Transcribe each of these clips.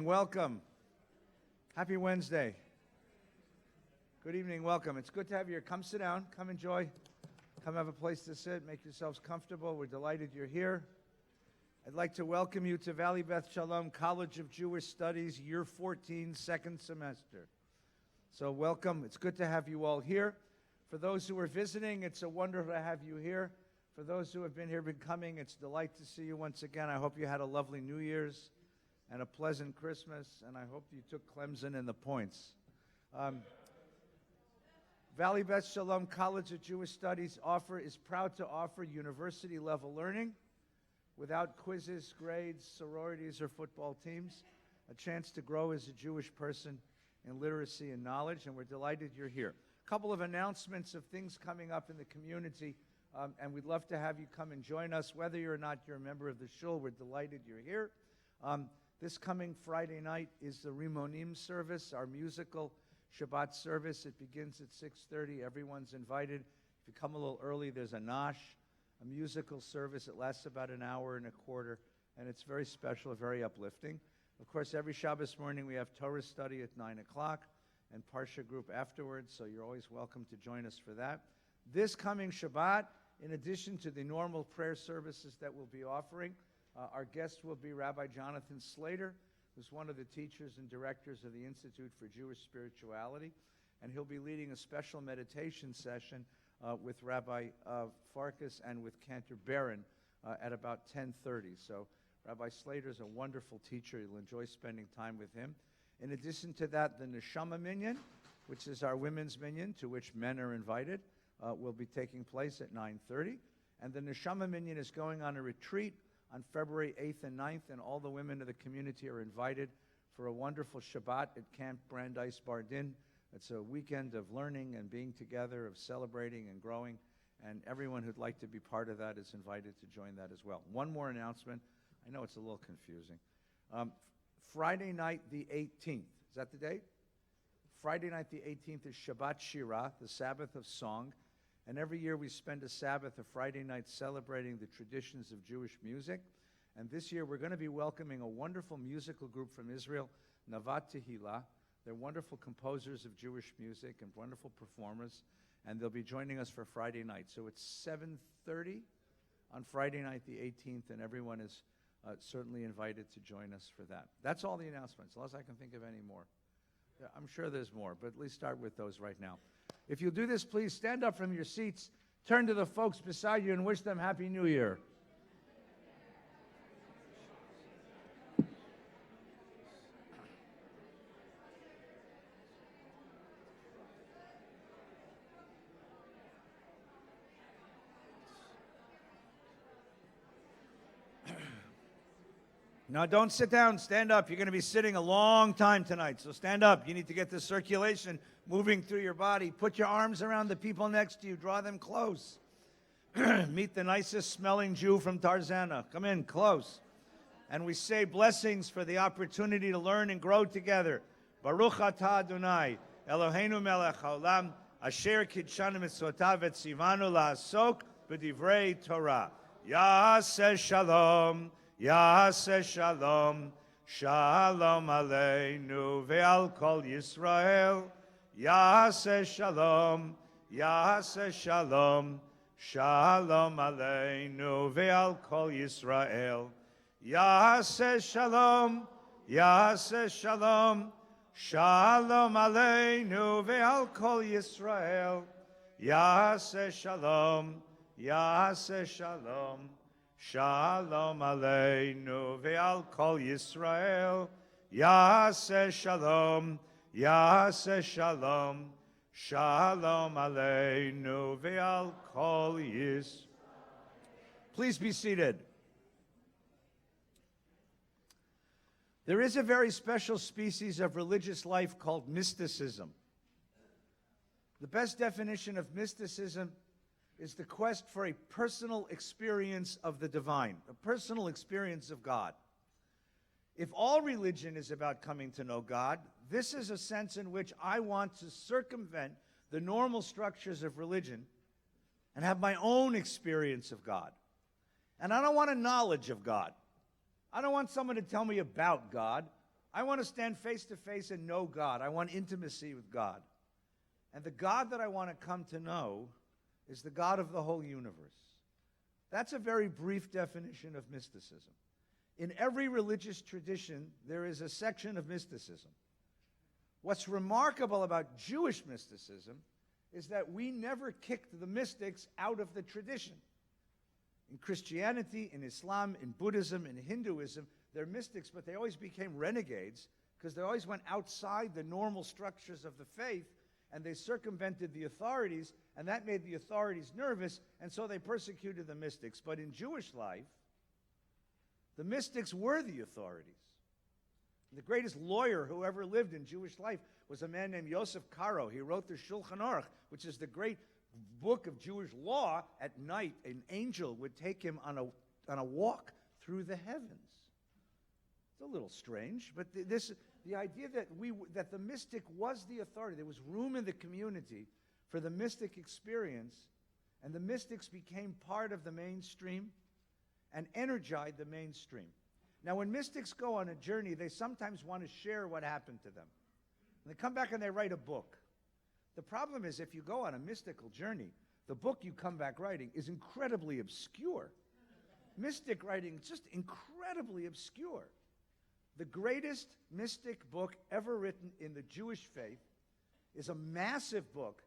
Welcome. Happy Wednesday. Good evening, welcome. It's good to have you here. Come sit down, come enjoy, come have a place to sit, make yourselves comfortable. We're delighted you're here. I'd like to welcome you to Valley Beth Shalom College of Jewish Studies, Year 14, second semester. So welcome. It's good to have you all here. For those who are visiting, it's a wonder to have you here. For those who have been here, been coming, it's a delight to see you once again. I hope you had a lovely New Year's and a pleasant Christmas, and I hope you took Clemson and the points. Valley Beth Shalom College of Jewish Studies is proud to offer university-level learning without quizzes, grades, sororities, or football teams, a chance to grow as a Jewish person in literacy and knowledge, and we're delighted you're here. A couple of announcements of things coming up in the community, and we'd love to have you come and join us. Whether or not you're a member of the shul, we're delighted you're here. This coming Friday night is the Rimonim service, our musical Shabbat service. It begins at 6:30. Everyone's invited. If you come a little early, there's a nosh, a musical service. It lasts about an hour and a quarter, and it's very special, very uplifting. Of course, every Shabbos morning we have Torah study at 9 o'clock and Parsha group afterwards, so you're always welcome to join us for that. This coming Shabbat, in addition to the normal prayer services that we'll be offering, our guest will be Rabbi Jonathan Slater, who's one of the teachers and directors of the Institute for Jewish Spirituality, and he'll be leading a special meditation session with Rabbi Farkas and with Cantor Barron at about 10:30. So Rabbi Slater's a wonderful teacher. You'll enjoy spending time with him. In addition to that, the Neshama Minyan, which is our women's minyan, to which men are invited, will be taking place at 9:30. And the Neshama Minyan is going on a retreat on February 8th and 9th, and all the women of the community are invited for a wonderful Shabbat at Camp Brandeis Bardin. It's a weekend of learning and being together, of celebrating and growing, and everyone who'd like to be part of that is invited to join that as well. One more announcement. I know it's a little confusing. Friday night the 18th, is that the date? Friday night the 18th is Shabbat Shirah, the Sabbath of Song. And every year we spend a Sabbath, a Friday night, celebrating the traditions of Jewish music. And this year we're going to be welcoming a wonderful musical group from Israel, Navat Tehillah. They're wonderful composers of Jewish music and wonderful performers. And they'll be joining us for Friday night. So it's 7:30 on Friday night the 18th, and everyone is certainly invited to join us for that. That's all the announcements, unless I can think of any more. Yeah, I'm sure there's more, but at least start with those right now. If you'll do this, please stand up from your seats, turn to the folks beside you, and wish them Happy New Year. Now, don't sit down. Stand up. You're going to be sitting a long time tonight, so stand up. You need to get the circulation moving through your body. Put your arms around the people next to you. Draw them close. Meet the nicest smelling Jew from Tarzana. Come in close. And we say blessings for the opportunity to learn and grow together. Baruch atah Adonai, Eloheinu melech haolam, asher kidshanu mitzvotav etzivanu la'asok b'divrei Torah. Yaseh shalom. Yaseh shalom, shalom aleinu ve'al kol Yisrael. Yaseh shalom, Yaseh shalom, shalom aleinu ve'al kol Yisrael. Yaseh shalom, Yaseh shalom, shalom aleinu ve'al kol Yisrael. Yaseh shalom, Yaseh shalom. Shalom aleinu ve'al kol Yisrael. Yaseh shalom, Yaseh shalom. Shalom aleinu ve'al kol Yisrael. Please be seated. There is a very special species of religious life called mysticism. The best definition of mysticism is the quest for a personal experience of the divine, a personal experience of God. If all religion is about coming to know God, this is a sense in which I want to circumvent the normal structures of religion and have my own experience of God. And I don't want a knowledge of God. I don't want someone to tell me about God. I want to stand face to face and know God. I want intimacy with God. And the God that I want to come to know is the God of the whole universe. That's a very brief definition of mysticism. In every religious tradition, there is a section of mysticism. What's remarkable about Jewish mysticism is that we never kicked the mystics out of the tradition. In Christianity, in Islam, in Buddhism, in Hinduism, they're mystics, but they always became renegades because they always went outside the normal structures of the faith, and they circumvented the authorities, and that made the authorities nervous, and so they persecuted the mystics. But in Jewish life, the mystics were the authorities. The greatest lawyer who ever lived in Jewish life was a man named Yosef Karo. He wrote the Shulchan Aruch, which is the great book of Jewish law. At night, an angel would take him on a walk through the heavens. It's a little strange, but the idea that the mystic was the authority, there was room in the community for the mystic experience, and the mystics became part of the mainstream and energized the mainstream. Now, when mystics go on a journey, they sometimes want to share what happened to them. And they come back and they write a book. The problem is, if you go on a mystical journey, the book you come back writing is incredibly obscure. Mystic writing is just incredibly obscure. The greatest mystic book ever written in the Jewish faith is a massive book,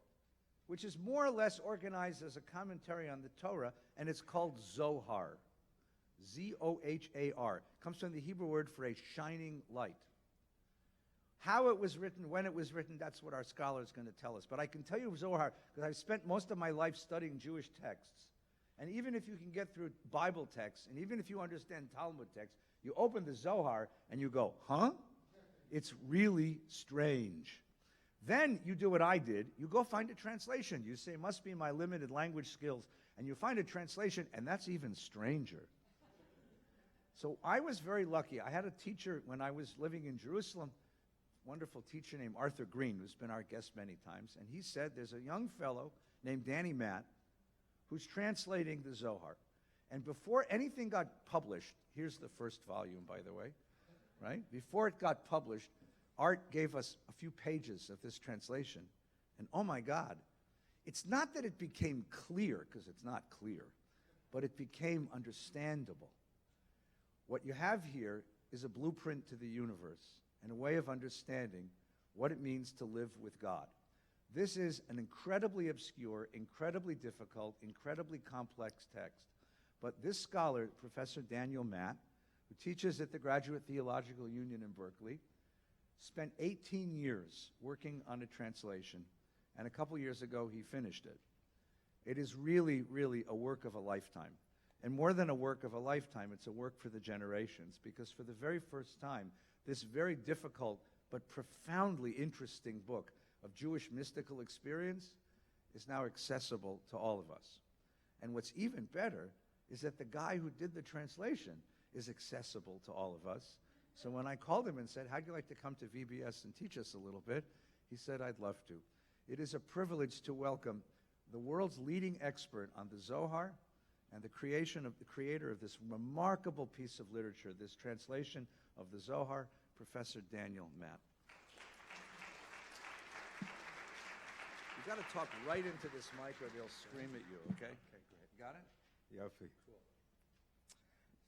which is more or less organized as a commentary on the Torah, and it's called Zohar. Z-O-H-A-R. Comes from the Hebrew word for a shining light. How it was written, when it was written, that's what our scholar is going to tell us. But I can tell you Zohar, because I've spent most of my life studying Jewish texts. And even if you can get through Bible texts, and even if you understand Talmud texts, you open the Zohar and you go, huh? It's really strange. Then you do what I did. You go find a translation. You say, must be my limited language skills. And you find a translation, and that's even stranger. So I was very lucky. I had a teacher when I was living in Jerusalem, wonderful teacher named Arthur Green, who's been our guest many times. And he said, there's a young fellow named Danny Matt who's translating the Zohar. And before anything got published, here's the first volume, by the way, right? Before it got published, Art gave us a few pages of this translation. And oh my God, it's not that it became clear, because it's not clear, but it became understandable. What you have here is a blueprint to the universe and a way of understanding what it means to live with God. This is an incredibly obscure, incredibly difficult, incredibly complex text. But this scholar, Professor Daniel Matt, who teaches at the Graduate Theological Union in Berkeley, spent 18 years working on a translation, and a couple years ago he finished it. It is really, really a work of a lifetime. And more than a work of a lifetime, it's a work for the generations, because for the very first time, this very difficult but profoundly interesting book of Jewish mystical experience is now accessible to all of us. And what's even better is that the guy who did the translation is accessible to all of us. So when I called him and said, how'd you like to come to VBS and teach us a little bit? He said, I'd love to. It is a privilege to welcome the world's leading expert on the Zohar and the creator of this remarkable piece of literature, this translation of the Zohar, Professor Daniel Matt. You've got to talk right into this mic or they'll scream at you, okay? Okay, great. Got it? Yofi. Cool.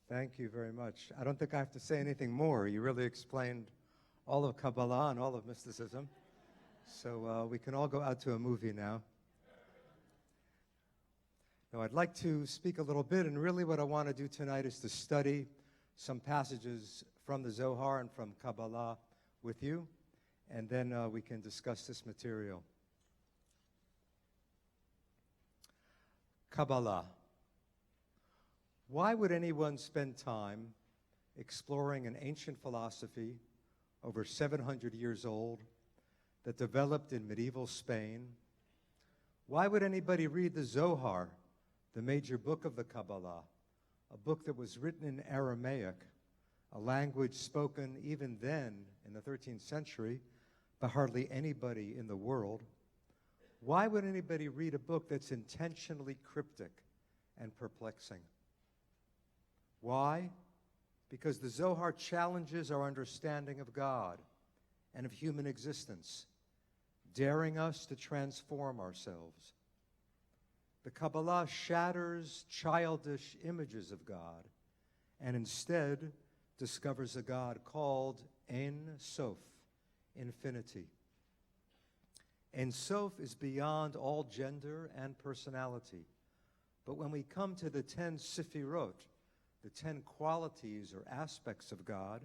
Thank you very much. I don't think I have to say anything more. You really explained all of Kabbalah and all of mysticism. So we can all go out to a movie now. Now, I'd like to speak a little bit, and really what I want to do tonight is to study some passages from the Zohar and from Kabbalah with you, and then we can discuss this material. Kabbalah. Why would anyone spend time exploring an ancient philosophy over 700 years old that developed in medieval Spain? Why would anybody read the Zohar, the major book of the Kabbalah, a book that was written in Aramaic, a language spoken even then in the 13th century by hardly anybody in the world? Why would anybody read a book that's intentionally cryptic and perplexing? Why? because the Zohar challenges our understanding of God and of human existence, daring us to transform ourselves. The Kabbalah shatters childish images of God and instead discovers a God called Ein Sof, infinity. Ein Sof is beyond all gender and personality. But when we come to the 10 Sifirot, the 10 qualities or aspects of God,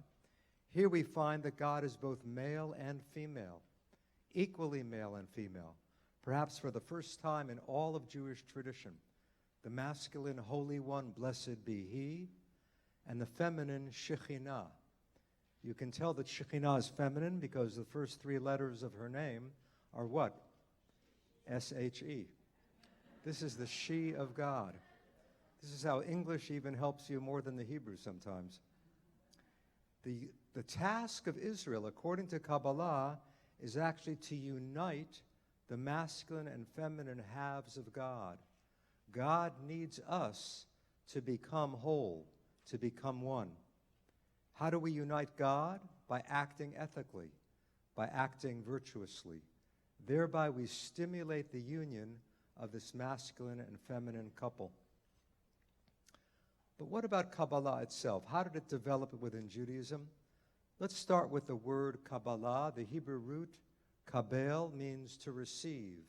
here we find that God is both male and female, equally male and female. Perhaps for the first time in all of Jewish tradition, the masculine Holy One, blessed be He, and the feminine Shekhinah. You can tell that Shekhinah is feminine because the first 3 letters of her name are what? S-H-E. This is the she of God. This is how English even helps you more than the Hebrew sometimes. The task of Israel, according to Kabbalah, is actually to unite the masculine and feminine halves of God. God needs us to become whole, to become one. How do we unite God? By acting ethically, by acting virtuously. Thereby we stimulate the union of this masculine and feminine couple. But what about Kabbalah itself? How did it develop within Judaism? Let's start with the word Kabbalah. The Hebrew root, kabel, means to receive.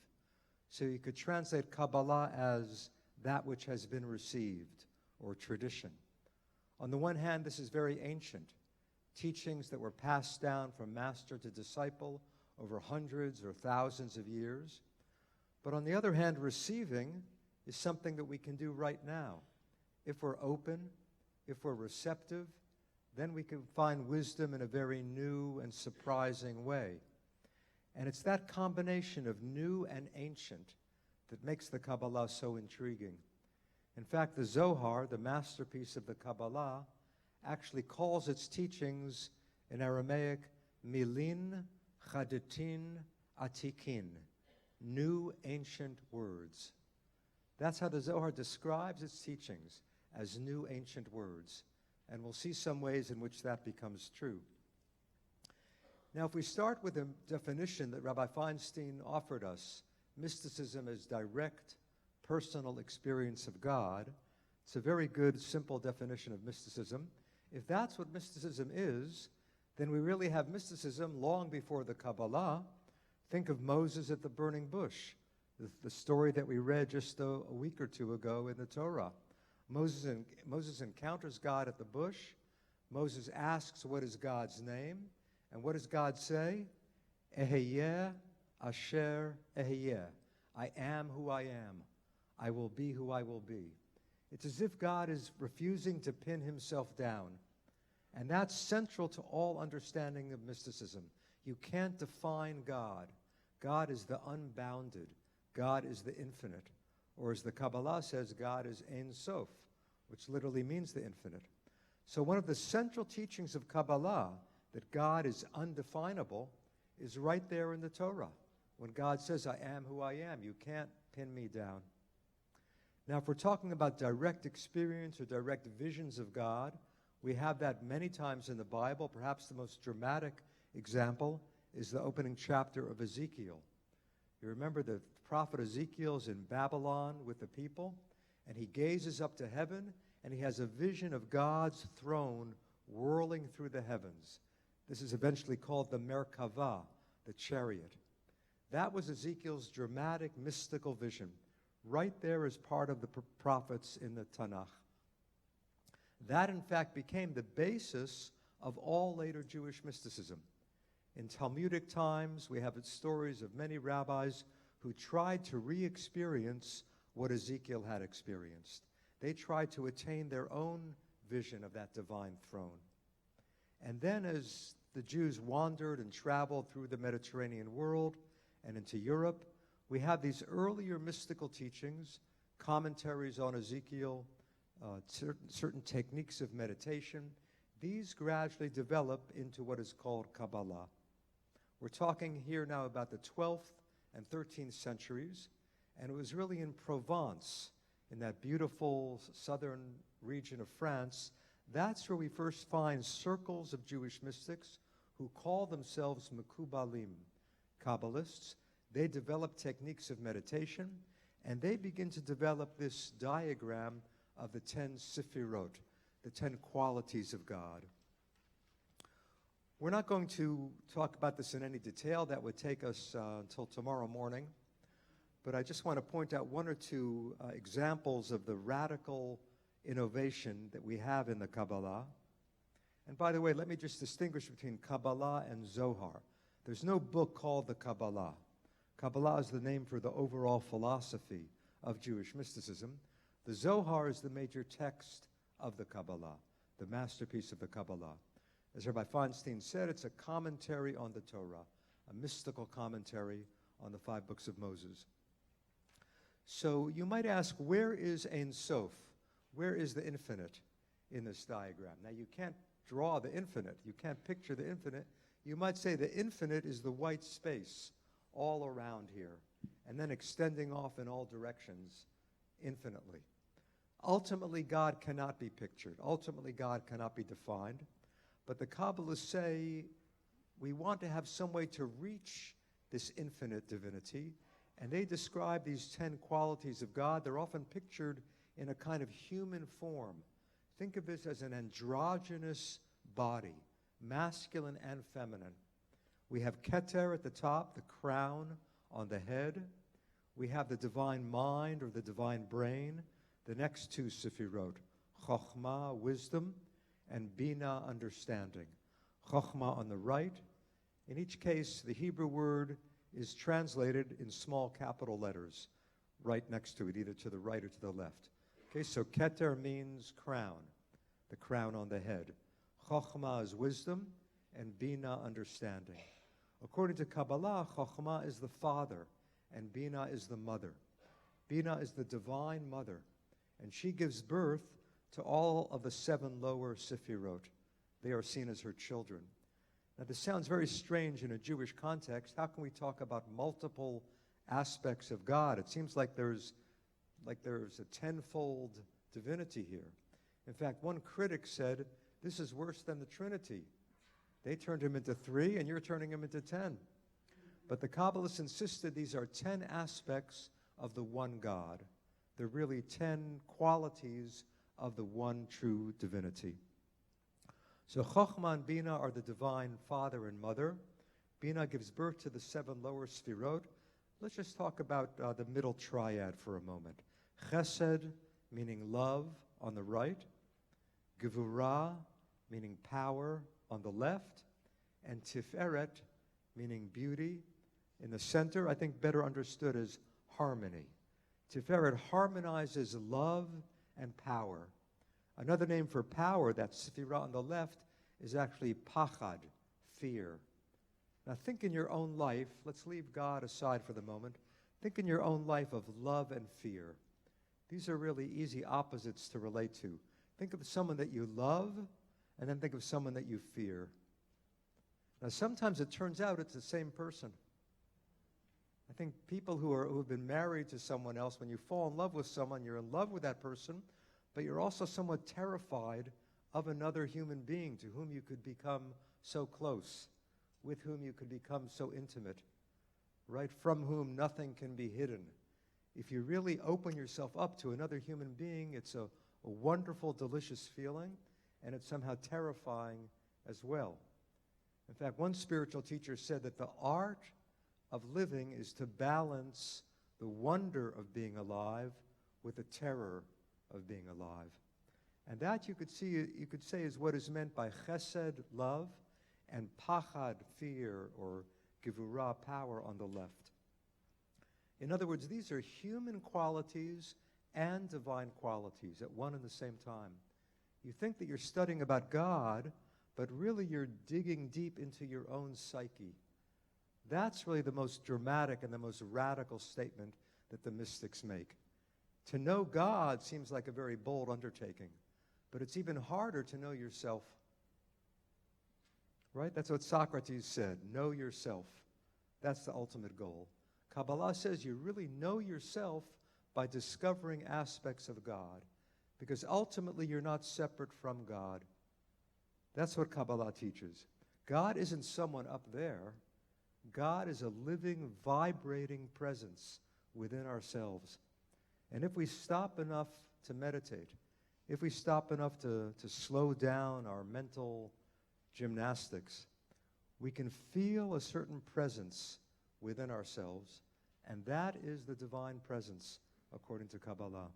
So you could translate Kabbalah as that which has been received, or tradition. On the one hand, this is very ancient, teachings that were passed down from master to disciple over hundreds or thousands of years. But on the other hand, receiving is something that we can do right now. If we're open, if we're receptive, then we can find wisdom in a very new and surprising way. And it's that combination of new and ancient that makes the Kabbalah so intriguing. In fact, the Zohar, the masterpiece of the Kabbalah, actually calls its teachings in Aramaic, milin chadatin atikin, new ancient words. That's how the Zohar describes its teachings, as new ancient words. And we'll see some ways in which that becomes true. Now, if we start with a definition that Rabbi Feinstein offered us, mysticism as direct, personal experience of God, it's a very good, simple definition of mysticism. If that's what mysticism is, then we really have mysticism long before the Kabbalah. Think of Moses at the burning bush, the story that we read just a week or two ago in the Torah. Moses encounters God at the bush. Moses asks, what is God's name? And what does God say? Eheyeh asher eheyeh. I am who I am. I will be who I will be. It's as if God is refusing to pin himself down. And that's central to all understanding of mysticism. You can't define God. God is the unbounded. God is the infinite. Or as the Kabbalah says, God is Ein Sof, which literally means the infinite. So one of the central teachings of Kabbalah, that God is undefinable, is right there in the Torah. When God says, I am who I am, you can't pin me down. Now, if we're talking about direct experience or direct visions of God, we have that many times in the Bible. Perhaps the most dramatic example is the opening chapter of Ezekiel. You remember the prophet Ezekiel is in Babylon with the people, and he gazes up to heaven, and he has a vision of God's throne whirling through the heavens. This is eventually called the Merkavah, the chariot. That was Ezekiel's dramatic, mystical vision, right there as part of the prophets in the Tanakh. That, in fact, became the basis of all later Jewish mysticism. In Talmudic times, we have stories of many rabbis who tried to re-experience what Ezekiel had experienced. They tried to attain their own vision of that divine throne. And then as the Jews wandered and traveled through the Mediterranean world and into Europe, we have these earlier mystical teachings, commentaries on Ezekiel, certain techniques of meditation. These gradually develop into what is called Kabbalah. We're talking here now about the 12th and 13th centuries, and it was really in Provence, in that beautiful southern region of France, That's where we first find circles of Jewish mystics who call themselves Mekubalim, Kabbalists. They develop techniques of meditation, and they begin to develop this diagram of the 10 Sefirot, the 10 qualities of God. We're not going to talk about this in any detail. That would take us until tomorrow morning. But I just want to point out one or two examples of the radical innovation that we have in the Kabbalah. And by the way, let me just distinguish between Kabbalah and Zohar. There's no book called the Kabbalah. Kabbalah is the name for the overall philosophy of Jewish mysticism. The Zohar is the major text of the Kabbalah, the masterpiece of the Kabbalah. As Rabbi Feinstein said, it's a commentary on the Torah, a mystical commentary on the 5 books of Moses. So you might ask, where is Ein Sof? Where is the infinite in this diagram? Now, you can't draw the infinite. You can't picture the infinite. You might say the infinite is the white space all around here, and then extending off in all directions infinitely. Ultimately, God cannot be pictured. Ultimately, God cannot be defined. But the Kabbalists say we want to have some way to reach this infinite divinity, and they describe these 10 qualities of God. They're often pictured in a kind of human form. Think of this as an androgynous body, masculine and feminine. We have Keter at the top, the crown on the head. We have the divine mind or the divine brain, the next 2 Sefirot, Chokhmah, wisdom, and Bina, understanding. Chokhmah on the right. In each case, the Hebrew word is translated in small capital letters right next to it, either to the right or to the left. Okay, so Keter means crown, the crown on the head. Chokhmah is wisdom, and Bina, understanding. According to Kabbalah, Chokhmah is the father, and Bina is the mother. Bina is the divine mother, and she gives birth to all of the 7 lower Sefirot. They are seen as her children. Now, this sounds very strange in a Jewish context. How can we talk about multiple aspects of God? It seems like there's a tenfold divinity here. In fact, one critic said, this is worse than the Trinity. They turned him into 3, and you're turning him into 10. But the Kabbalists insisted these are 10 aspects of the one God. They're really 10 qualities of the one true divinity. So Chokhmah and Bina are the divine father and mother. Bina gives birth to the 7 lower Sefirot. Let's just talk about the middle triad for a moment. Chesed, meaning love, on the right. Gevurah, meaning power, on the left. And Tiferet, meaning beauty, in the center, I think better understood as harmony. Tiferet harmonizes love and power. Another name for power, that Sefirah on the left, is actually Pachad, fear. Now think in your own life, let's leave God aside for the moment. Think in your own life of love and fear. These are really easy opposites to relate to. Think of someone that you love, and then think of someone that you fear. Now sometimes it turns out it's the same person. I think people who have been married to someone else, when you fall in love with someone, you're in love with that person, but you're also somewhat terrified of another human being to whom you could become so close, with whom you could become so intimate, right? From whom nothing can be hidden. If you really open yourself up to another human being, it's a wonderful, delicious feeling, and it's somehow terrifying as well. In fact, one spiritual teacher said that the art of living is to balance the wonder of being alive with the terror of being alive. And that you could say is what is meant by chesed, love, and pachad, fear, or gevurah, power, on the left. In other words, these are human qualities and divine qualities at one and the same time. You think that you're studying about God, but really you're digging deep into your own psyche. That's really the most dramatic and the most radical statement that the mystics make. To know God seems like a very bold undertaking, but it's even harder to know yourself. Right? That's what Socrates said, know yourself. That's the ultimate goal. Kabbalah says you really know yourself by discovering aspects of God. because ultimately you're not separate from God. That's what Kabbalah teaches. God isn't someone up there. God is a living, vibrating presence within ourselves. And if we stop enough to meditate, if we stop enough to slow down our mental gymnastics, we can feel a certain presence within ourselves, and that is the divine presence, according to Kabbalah.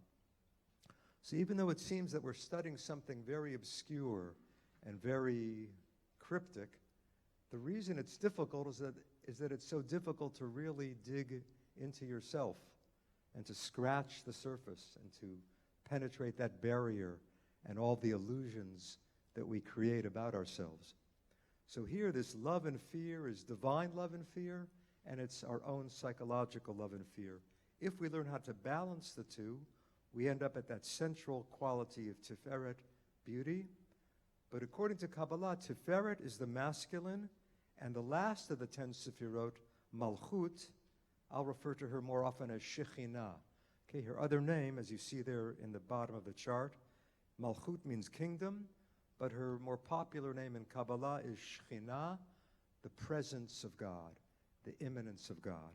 So even though it seems that we're studying something very obscure and very cryptic, the reason it's difficult is that it's so difficult to really dig into yourself and to scratch the surface and to penetrate that barrier and all the illusions that we create about ourselves. So here, this love and fear is divine love and fear, and it's our own psychological love and fear. If we learn how to balance the two, we end up at that central quality of Tiferet, beauty. But according to Kabbalah, Tiferet is the masculine, and the last of the 10 Sefirot, Malchut, I'll refer to her more often as Shekhinah. Okay, her other name, as you see there in the bottom of the chart, Malchut means kingdom, but her more popular name in Kabbalah is Shekhinah, the presence of God, the immanence of God.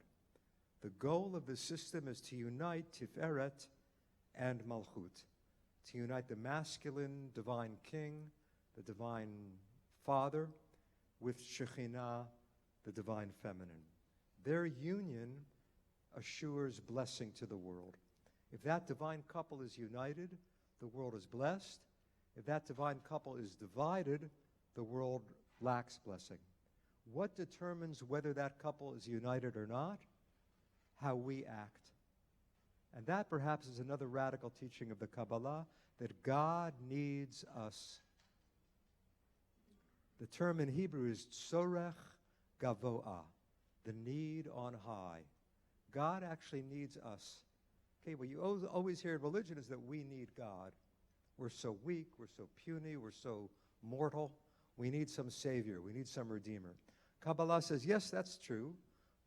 The goal of the system is to unite Tiferet and Malchut, to unite the masculine divine king, the divine father, with Shekhinah, the divine feminine. Their union assures blessing to the world. If that divine couple is united, the world is blessed. If that divine couple is divided, the world lacks blessing. What determines whether that couple is united or not? How we act. And that perhaps is another radical teaching of the Kabbalah, that God needs us. The term in Hebrew is tzorech gavoah, the need on high. God actually needs us. Okay, what you always hear in religion is that we need God. We're so weak, we're so puny, we're so mortal. We need some savior, we need some redeemer. Kabbalah says, yes, that's true,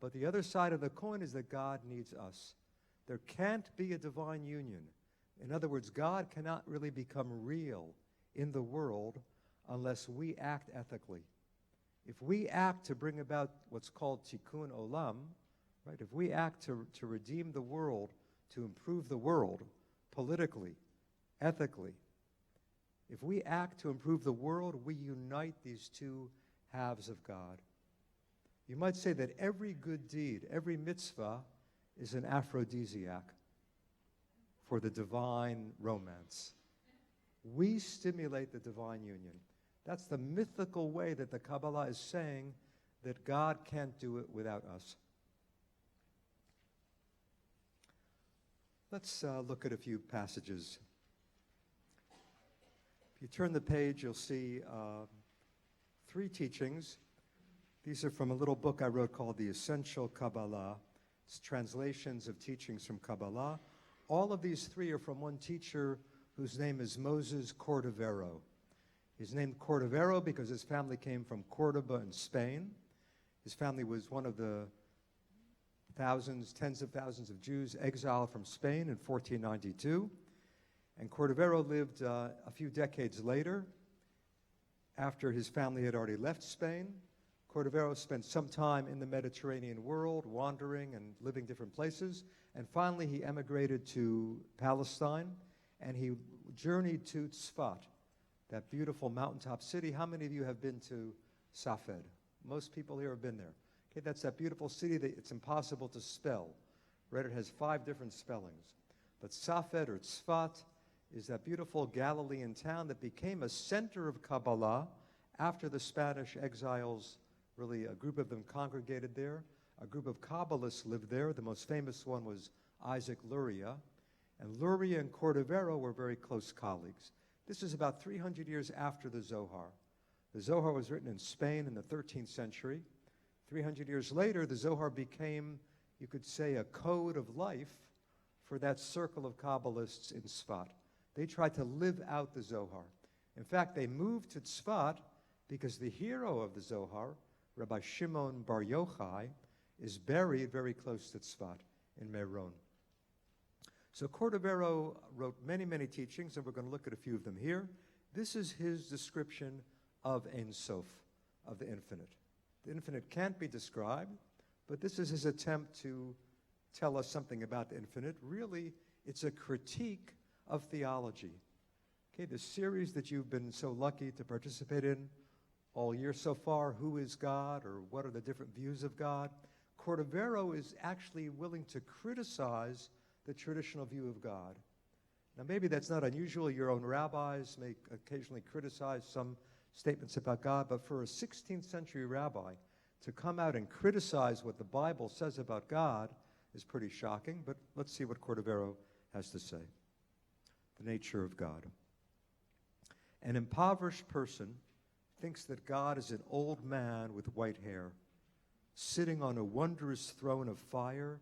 but the other side of the coin is that God needs us. There can't be a divine union. In other words, God cannot really become real in the world unless we act ethically. If we act to bring about what's called tikkun olam, right? If we act to redeem the world, to improve the world politically, ethically, if we act to improve the world, we unite these two halves of God. You might say that every good deed, every mitzvah, is an aphrodisiac for the divine romance. We stimulate the divine union. That's the mythical way that the Kabbalah is saying that God can't do it without us. Let's look at a few passages. If you turn the page, you'll see 3 teachings. These are from a little book I wrote called The Essential Kabbalah. It's translations of teachings from Kabbalah. All of these 3 are from one teacher whose name is Moses Cordovero. He's named Cordovero because his family came from Cordoba in Spain. His family was one of the thousands, tens of thousands of Jews exiled from Spain in 1492. And Cordovero lived a few decades later, after his family had already left Spain. Cordovero spent some time in the Mediterranean world, wandering and living different places. And finally, he emigrated to Palestine, and he journeyed to Tzfat, that beautiful mountaintop city. How many of you have been to Safed? Most people here have been there. Okay, that's that beautiful city that it's impossible to spell. Right? It has 5 different spellings. But Safed or Tzfat is that beautiful Galilean town that became a center of Kabbalah after the Spanish exiles. Really, a group of them congregated there. A group of Kabbalists lived there. The most famous one was Isaac Luria. And Luria and Cordovero were very close colleagues. This is about 300 years after the Zohar. The Zohar was written in Spain in the 13th century. 300 years later, the Zohar became, you could say, a code of life for that circle of Kabbalists in Tzfat. They tried to live out the Zohar. In fact, they moved to Tzfat because the hero of the Zohar, Rabbi Shimon Bar Yochai, is buried very close to Tzfat in Meron. So Cordovero wrote many, many teachings, and we're going to look at a few of them here. This is his description of Ein Sof, of the infinite. The infinite can't be described, but this is his attempt to tell us something about the infinite. Really, it's a critique of theology. Okay, the series that you've been so lucky to participate in all year so far, Who is God, or what are the different views of God? Cordovero is actually willing to criticize the traditional view of God. Now, maybe that's not unusual. Your own rabbis may occasionally criticize some statements about God, but for a 16th century rabbi to come out and criticize what the Bible says about God is pretty shocking. But let's see what Cordovero has to say. The nature of God. An impoverished person thinks that God is an old man with white hair, sitting on a wondrous throne of fire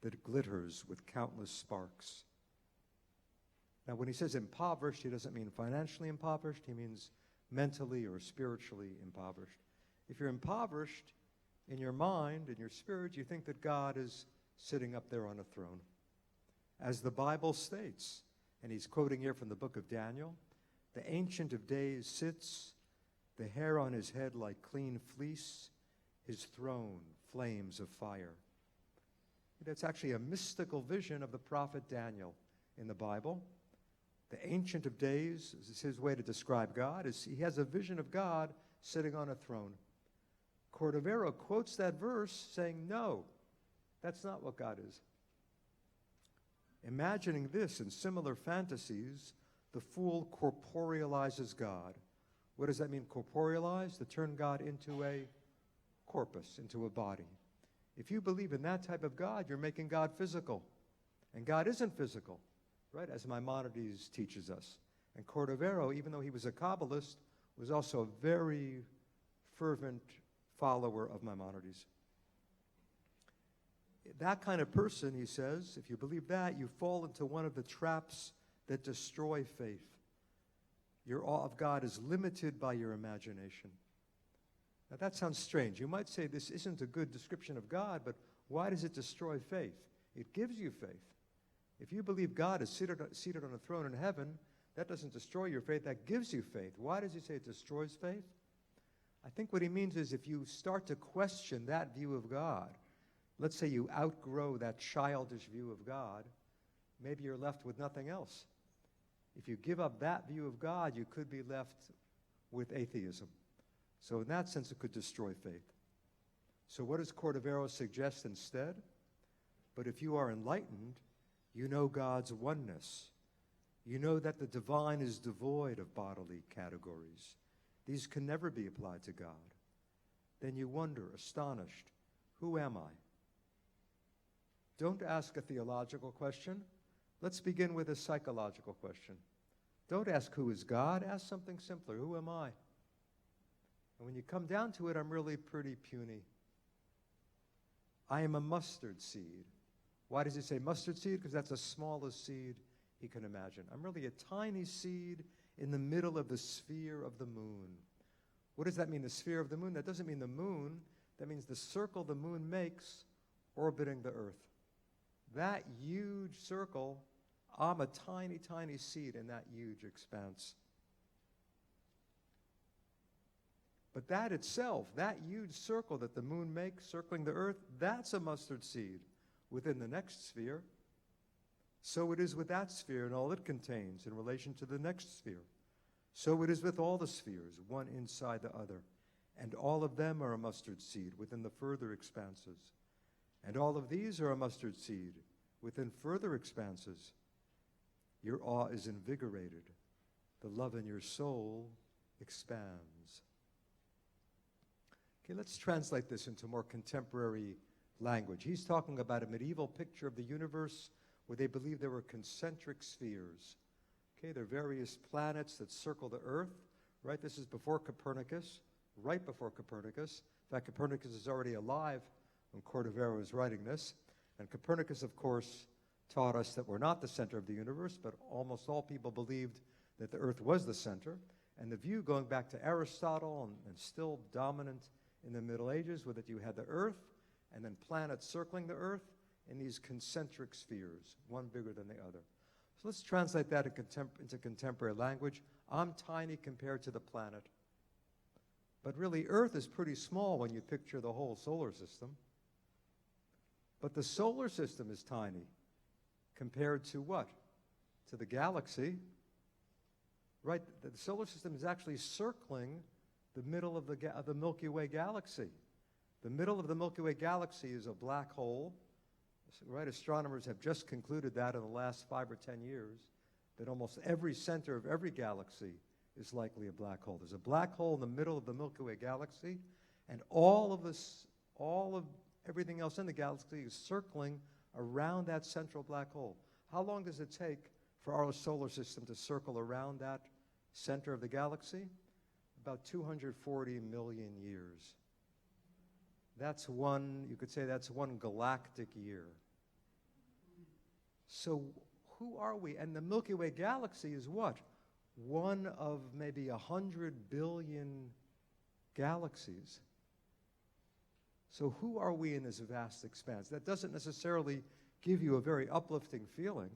that glitters with countless sparks. Now, when he says impoverished, he doesn't mean financially impoverished. He means mentally or spiritually impoverished. If you're impoverished in your mind, in your spirit, you think that God is sitting up there on a throne. As the Bible states, and he's quoting here from the book of Daniel, the Ancient of Days sits, the hair on his head like clean fleece, his throne flames of fire. That's actually a mystical vision of the prophet Daniel in the Bible. The Ancient of Days is his way to describe God. He has a vision of God sitting on a throne. Cordovero quotes that verse saying, no, that's not what God is. Imagining this in similar fantasies, the fool corporealizes God. What does that mean, corporealize? To turn God into a corpus, into a body. If you believe in that type of God, you're making God physical. And God isn't physical, right, as Maimonides teaches us. And Cordovero, even though he was a Kabbalist, was also a very fervent follower of Maimonides. That kind of person, he says, if you believe that, you fall into one of the traps that destroy faith. Your awe of God is limited by your imagination. Now that sounds strange. You might say this isn't a good description of God, but why does it destroy faith? It gives you faith. If you believe God is seated on a throne in heaven, that doesn't destroy your faith, that gives you faith. Why does he say it destroys faith? I think what he means is if you start to question that view of God, let's say you outgrow that childish view of God, maybe you're left with nothing else. If you give up that view of God, you could be left with atheism. So in that sense, it could destroy faith. So what does Cordovero suggest instead? But if you are enlightened, you know God's oneness. You know that the divine is devoid of bodily categories. These can never be applied to God. Then you wonder, astonished, who am I? Don't ask a theological question. Let's begin with a psychological question. Don't ask who is God, ask something simpler. Who am I? And when you come down to it, I'm really pretty puny. I am a mustard seed. Why does he say mustard seed? Because that's the smallest seed he can imagine. I'm really a tiny seed in the middle of the sphere of the moon. What does that mean, the sphere of the moon? That doesn't mean the moon. That means the circle the moon makes orbiting the earth. That huge circle, I'm a tiny, tiny seed in that huge expanse. But that itself, that huge circle that the moon makes circling the earth, that's a mustard seed within the next sphere. So it is with that sphere and all it contains in relation to the next sphere. So it is with all the spheres, one inside the other. And all of them are a mustard seed within the further expanses. And all of these are a mustard seed within further expanses. Your awe is invigorated. The love in your soul expands. Okay, let's translate this into more contemporary language. He's talking about a medieval picture of the universe where they believe there were concentric spheres. Okay, there are various planets that circle the Earth, right? This is before Copernicus, right before Copernicus. In fact, Copernicus is already alive when Cordovero is writing this. And Copernicus, of course, taught us that we're not the center of the universe, but almost all people believed that the Earth was the center. And the view going back to Aristotle and still dominant in the Middle Ages was that you had the Earth and then planets circling the Earth, in these concentric spheres, one bigger than the other. So let's translate that into contemporary language. I'm tiny compared to the planet. But really, Earth is pretty small when you picture the whole solar system. But the solar system is tiny compared to what? To the galaxy. Right? The solar system is actually circling the middle of the Milky Way galaxy. The middle of the Milky Way galaxy is a black hole. Right? Astronomers have just concluded that in the last 5 or 10 years, that almost every center of every galaxy is likely a black hole. There's a black hole in the middle of the Milky Way galaxy, and all of everything else in the galaxy is circling around that central black hole. How long does it take for our solar system to circle around that center of the galaxy? About 240 million years. That's you could say that's one galactic year. So who are we? And the Milky Way galaxy is what? One of maybe 100 billion galaxies. So who are we in this vast expanse? That doesn't necessarily give you a very uplifting feeling.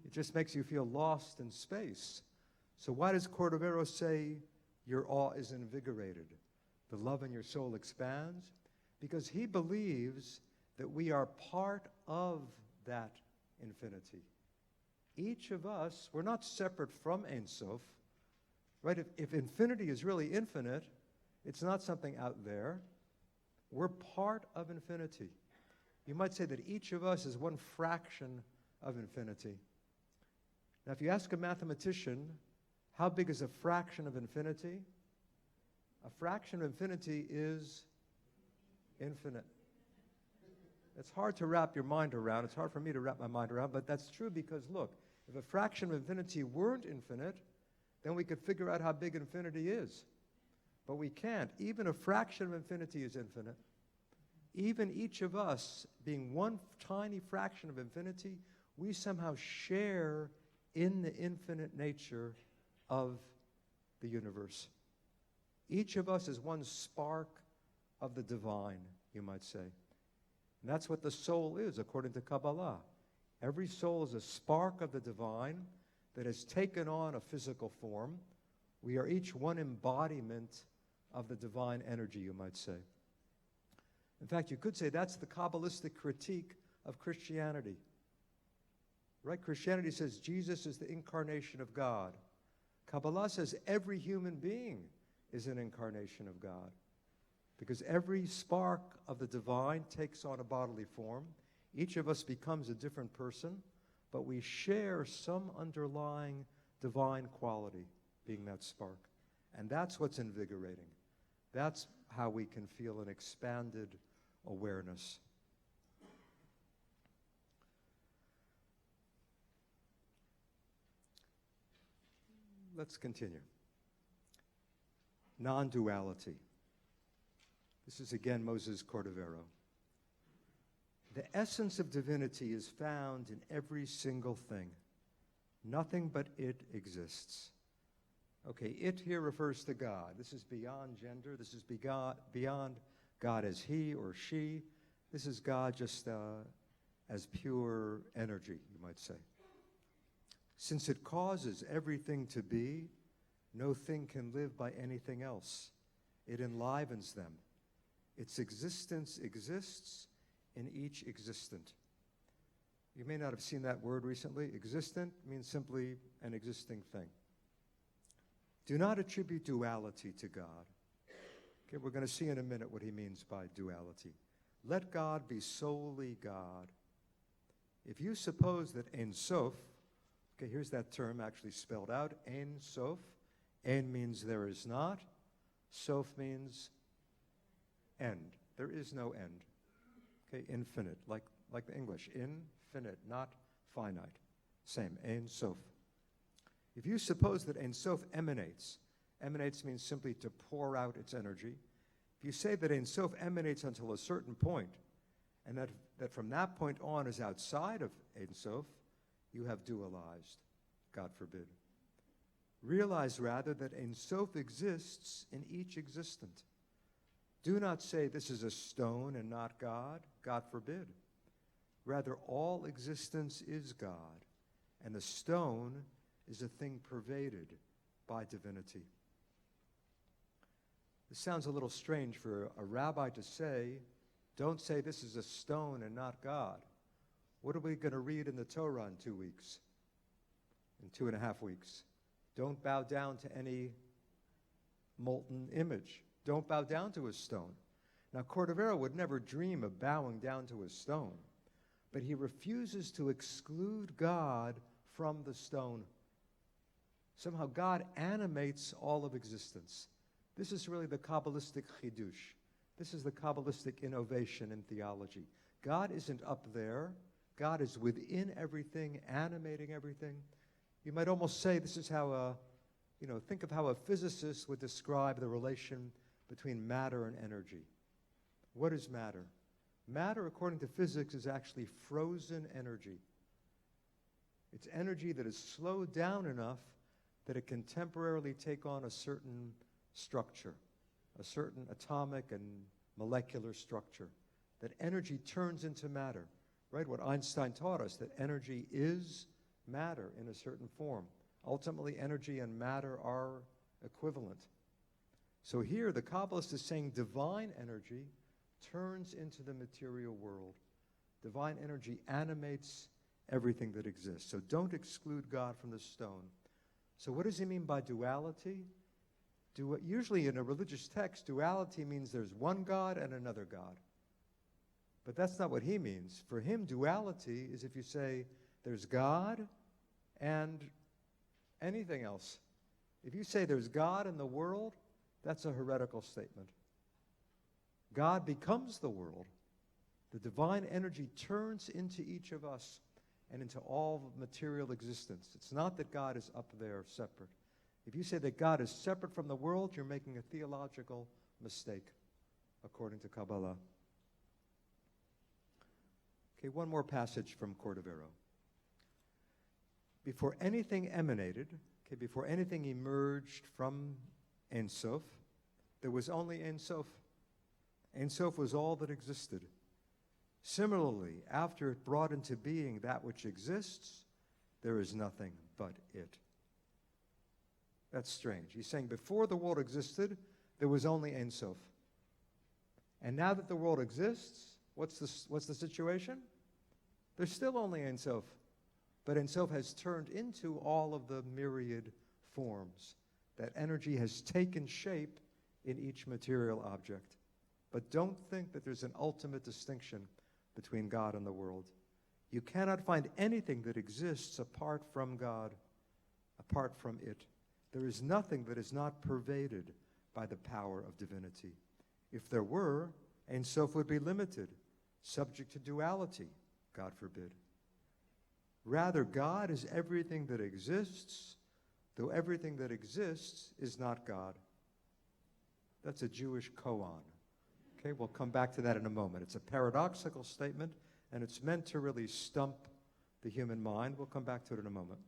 It just makes you feel lost in space. So why does Cordovero say your awe is invigorated? The love in your soul expands? Because he believes that we are part of that infinity. Each of us, we're not separate from Ein Sof, right? If infinity is really infinite, it's not something out there. We're part of infinity. You might say that each of us is one fraction of infinity. Now, if you ask a mathematician, how big is a fraction of infinity? A fraction of infinity is infinite. It's hard to wrap your mind around. It's hard for me to wrap my mind around, but that's true because, look, if a fraction of infinity weren't infinite, then we could figure out how big infinity is. But we can't. Even a fraction of infinity is infinite. Even each of us, being one tiny fraction of infinity, we somehow share in the infinite nature of the universe. Each of us is one spark of the divine, you might say. And that's what the soul is, according to Kabbalah. Every soul is a spark of the divine that has taken on a physical form. We are each one embodiment of the divine energy, you might say. In fact, you could say that's the Kabbalistic critique of Christianity. Right? Christianity says Jesus is the incarnation of God. Kabbalah says every human being is an incarnation of God. Because every spark of the divine takes on a bodily form. Each of us becomes a different person, but we share some underlying divine quality, being that spark. And that's what's invigorating. That's how we can feel an expanded awareness. Let's continue. Non-duality. This is again Moses Cordovero. The essence of divinity is found in every single thing. Nothing but it exists. Okay, it here refers to God. This is beyond gender. This is beyond God as he or she. This is God just as pure energy, you might say. Since it causes everything to be, no thing can live by anything else. It enlivens them. Its existence exists in each existent. You may not have seen that word recently. Existent means simply an existing thing. Do not attribute duality to God. Okay, we're going to see in a minute what he means by duality. Let God be solely God. If you suppose that Ein Sof, okay, here's that term actually spelled out, Ein Sof. Ein means there is not. Sof means end. There is no end. Okay, infinite, like the English. Infinite, not finite. Same, Ein Sof. If you suppose that Ein Sof emanates means simply to pour out its energy. If you say that Ein Sof emanates until a certain point, and that from that point on is outside of Ein Sof, you have dualized, God forbid. Realize rather that Ein Sof exists in each existent. Do not say this is a stone and not God, God forbid. Rather, all existence is God, and the stone is a thing pervaded by divinity. This sounds a little strange for a rabbi to say. Don't say this is a stone and not God. What are we going to read in the Torah in 2 weeks? In 2.5 weeks? Don't bow down to any molten image. Don't bow down to a stone. Now, Cordovero would never dream of bowing down to a stone, but he refuses to exclude God from the stone. Somehow God animates all of existence. This is really the Kabbalistic chidush. This is the Kabbalistic innovation in theology. God isn't up there. God is within everything, animating everything. You might almost say this is how think of how a physicist would describe the relation between matter and energy. What is matter? Matter, according to physics, is actually frozen energy. It's energy that is slowed down enough that it can temporarily take on a certain structure, a certain atomic and molecular structure. That energy turns into matter, right? What Einstein taught us, that energy is matter in a certain form. Ultimately, energy and matter are equivalent. So here, the Kabbalist is saying divine energy turns into the material world. Divine energy animates everything that exists. So don't exclude God from the stone. So what does he mean by duality? Usually in a religious text, duality means there's one God and another God. But that's not what he means. For him, duality is if you say there's God and anything else. If you say there's God in the world, that's a heretical statement. God becomes the world. The divine energy turns into each of us and into all material existence. It's not that God is up there separate. If you say that God is separate from the world, you're making a theological mistake, according to Kabbalah. Okay, one more passage from Cordovero. Before anything emanated, before anything emerged from Ein Sof, there was only Ein Sof. Ein Sof was all that existed. Similarly, after it brought into being that which exists, there is nothing but it. That's strange. He's saying before the world existed, there was only Ein Sof. And now that the world exists, what's the situation? There's still only Ein Sof. But Ein Sof has turned into all of the myriad forms. That energy has taken shape in each material object. But don't think that there's an ultimate distinction between God and the world. You cannot find anything that exists apart from God, apart from it. There is nothing that is not pervaded by the power of divinity. If there were, Ein Sof would be limited, subject to duality, God forbid. Rather, God is everything that exists, though everything that exists is not God. That's a Jewish koan. Okay, we'll come back to that in a moment. It's a paradoxical statement, and it's meant to really stump the human mind. We'll come back to it in a moment.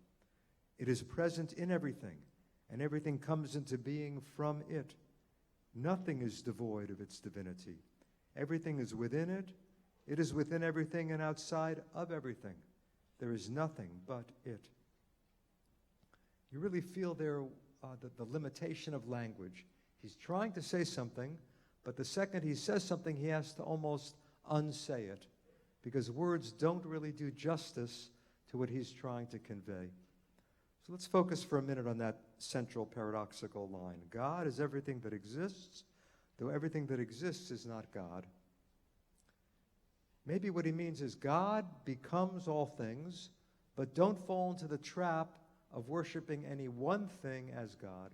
It is present in everything, and everything comes into being from it. Nothing is devoid of its divinity. Everything is within it. It is within everything and outside of everything. There is nothing but it. You really feel there the limitation of language. He's trying to say something, but the second he says something, he has to almost unsay it, because words don't really do justice to what he's trying to convey. So let's focus for a minute on that central paradoxical line. God is everything that exists, though everything that exists is not God. Maybe what he means is God becomes all things, but don't fall into the trap of worshiping any one thing as God.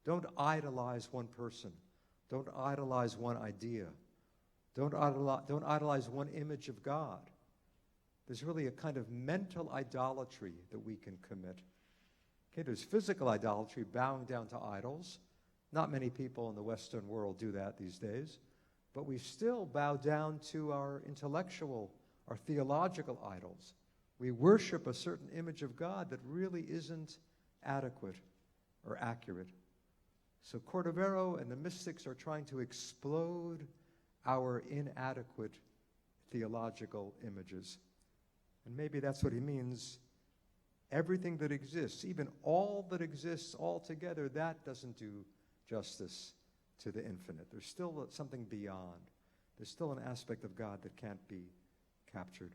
Don't idolize one person. Don't idolize one idea. Don't idolize one image of God. There's really a kind of mental idolatry that we can commit. Okay, there's physical idolatry, bowing down to idols. Not many people in the Western world do that these days. But we still bow down to our intellectual, our theological idols. We worship a certain image of God that really isn't adequate or accurate. So Cordovero and the mystics are trying to explode our inadequate theological images. And maybe that's what he means. Everything that exists, even all that exists altogether, that doesn't do justice to the infinite. There's still something beyond. There's still an aspect of God that can't be captured.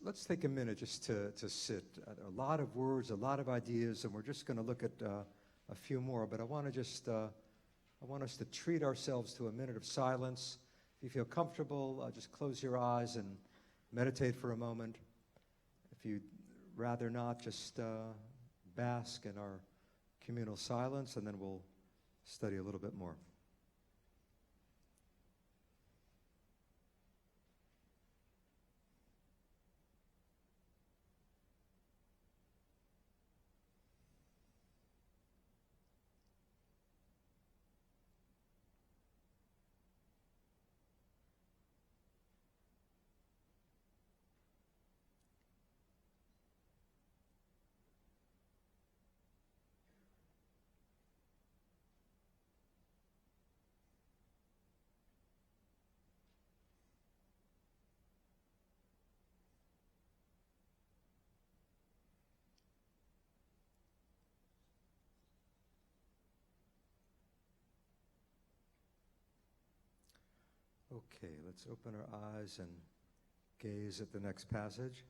Let's take a minute just to sit. A lot of words, a lot of ideas, and we're just going to look at a few more. But I want us to treat ourselves to a minute of silence. If you feel comfortable, just close your eyes and meditate for a moment. If you'd rather not, just bask in our communal silence, and then we'll study a little bit more. Okay, let's open our eyes and gaze at the next passage.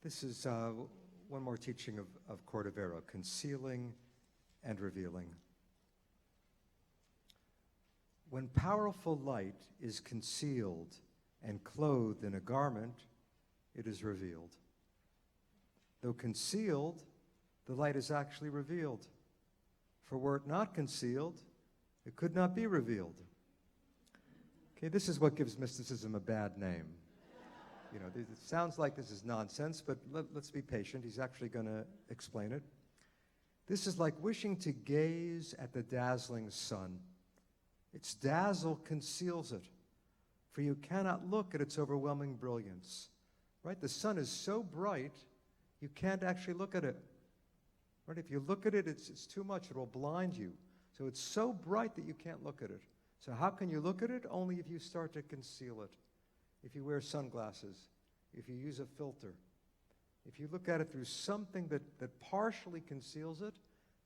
This is one more teaching of Cordovero, concealing and revealing. When powerful light is concealed and clothed in a garment, it is revealed. Though concealed, the light is actually revealed. For were it not concealed, it could not be revealed. Okay, this is what gives mysticism a bad name. You know, it sounds like this is nonsense, but let's be patient. He's actually going to explain it. This is like wishing to gaze at the dazzling sun. Its dazzle conceals it, for you cannot look at its overwhelming brilliance. Right? The sun is so bright, you can't actually look at it. Right? If you look at it, it's too much. It will blind you. So it's so bright that you can't look at it. So how can you look at it? Only if you start to conceal it. If you wear sunglasses, if you use a filter, if you look at it through something that partially conceals it,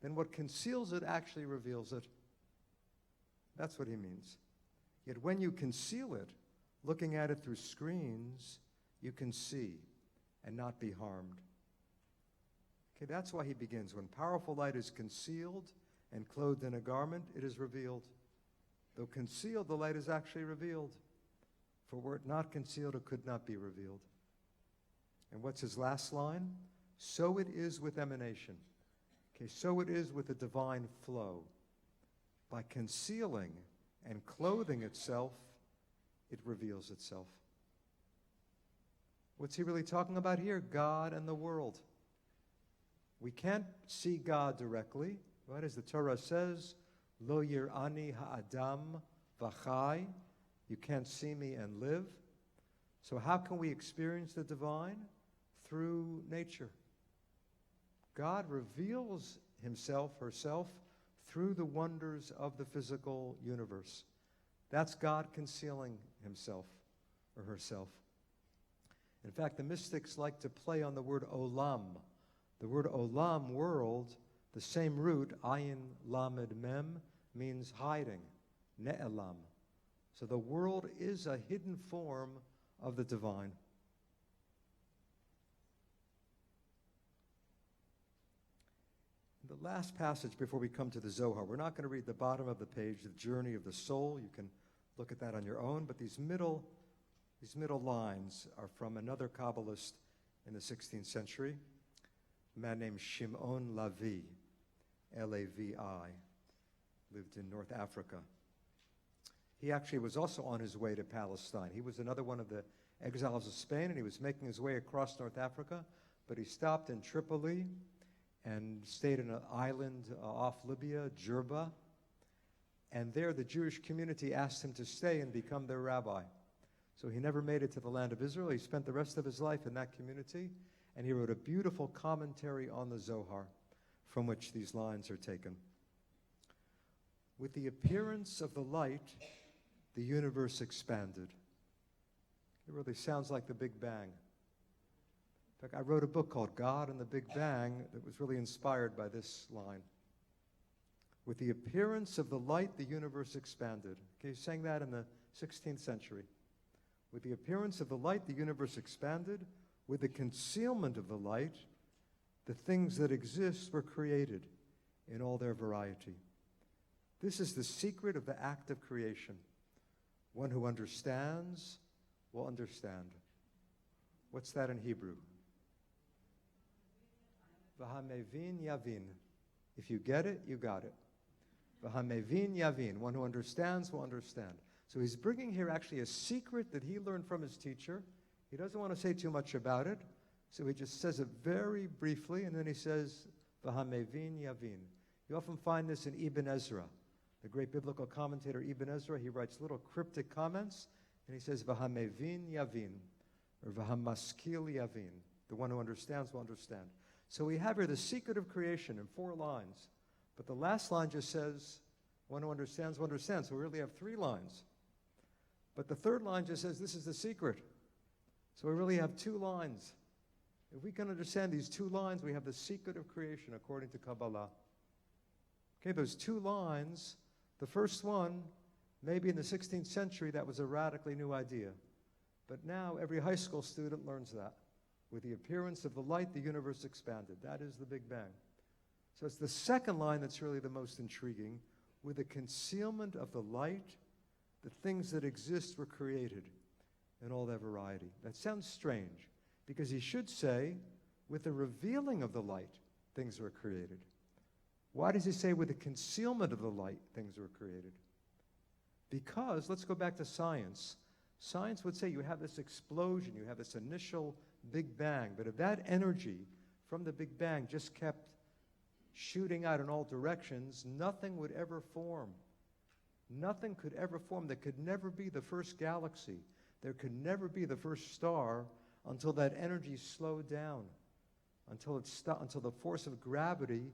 then what conceals it actually reveals it. That's what he means. Yet when you conceal it, looking at it through screens, you can see and not be harmed. Okay, that's why he begins. When powerful light is concealed and clothed in a garment, it is revealed. Though concealed, the light is actually revealed. For were it not concealed, it could not be revealed. And what's his last line? So it is with emanation. Okay, so it is with the divine flow. By concealing and clothing itself, it reveals itself. What's he really talking about here? God and the world. We can't see God directly, right? As the Torah says, Lo yir'ani ha'adam v'chai. You can't see me and live. So how can we experience the divine? Through nature. God reveals himself, herself, through the wonders of the physical universe. That's God concealing himself or herself. In fact, the mystics like to play on the word olam. The word olam, world, the same root, ayin lamed mem, means hiding, ne'elam. So the world is a hidden form of the divine. The last passage before we come to the Zohar, we're not going to read the bottom of the page, the journey of the soul. You can look at that on your own, but these middle lines are from another Kabbalist in the 16th century, a man named Shimon Lavi, L-A-V-I, lived in North Africa. He actually was also on his way to Palestine. He was another one of the exiles of Spain, and he was making his way across North Africa, but he stopped in Tripoli and stayed in an island off Libya, Jerba, and there the Jewish community asked him to stay and become their rabbi. So he never made it to the land of Israel. He spent the rest of his life in that community, and he wrote a beautiful commentary on the Zohar from which these lines are taken. With the appearance of the light, the universe expanded. It really sounds like the Big Bang. In fact, I wrote a book called God and the Big Bang that was really inspired by this line. With the appearance of the light, the universe expanded. Okay, he sang that in the 16th century. With the appearance of the light, the universe expanded. With the concealment of the light, the things that exist were created in all their variety. This is the secret of the act of creation. One who understands will understand. What's that in Hebrew? V'hamevin yavin. If you get it, you got it. V'hamevin yavin. One who understands will understand. So he's bringing here actually a secret that he learned from his teacher. He doesn't want to say too much about it, so he just says it very briefly, and then he says, V'hamevin yavin. You often find this in Ibn Ezra. The great biblical commentator Ibn Ezra, he writes little cryptic comments, and he says, V'hamevin yavin, or V'hamaskil yavin. The one who understands will understand. So we have here the secret of creation in 4 lines, but the last line just says, one who understands will understand. So we really have 3 lines. But the 3rd line just says, this is the secret. So we really have 2 lines. If we can understand these 2 lines, we have the secret of creation according to Kabbalah. Okay, those 2 lines, the first one, maybe in the 16th century, that was a radically new idea. But now every high school student learns that. With the appearance of the light, the universe expanded. That is the Big Bang. So it's the 2nd line that's really the most intriguing. With the concealment of the light, the things that exist were created in all their variety. That sounds strange, because he should say, with the revealing of the light, things were created. Why does he say with the concealment of the light, things were created? Because, let's go back to science. Science would say you have this explosion, you have this initial Big Bang, but if that energy from the Big Bang just kept shooting out in all directions, nothing would ever form. Nothing could ever form. There could never be the first galaxy. There could never be the first star until that energy slowed down, until the force of gravity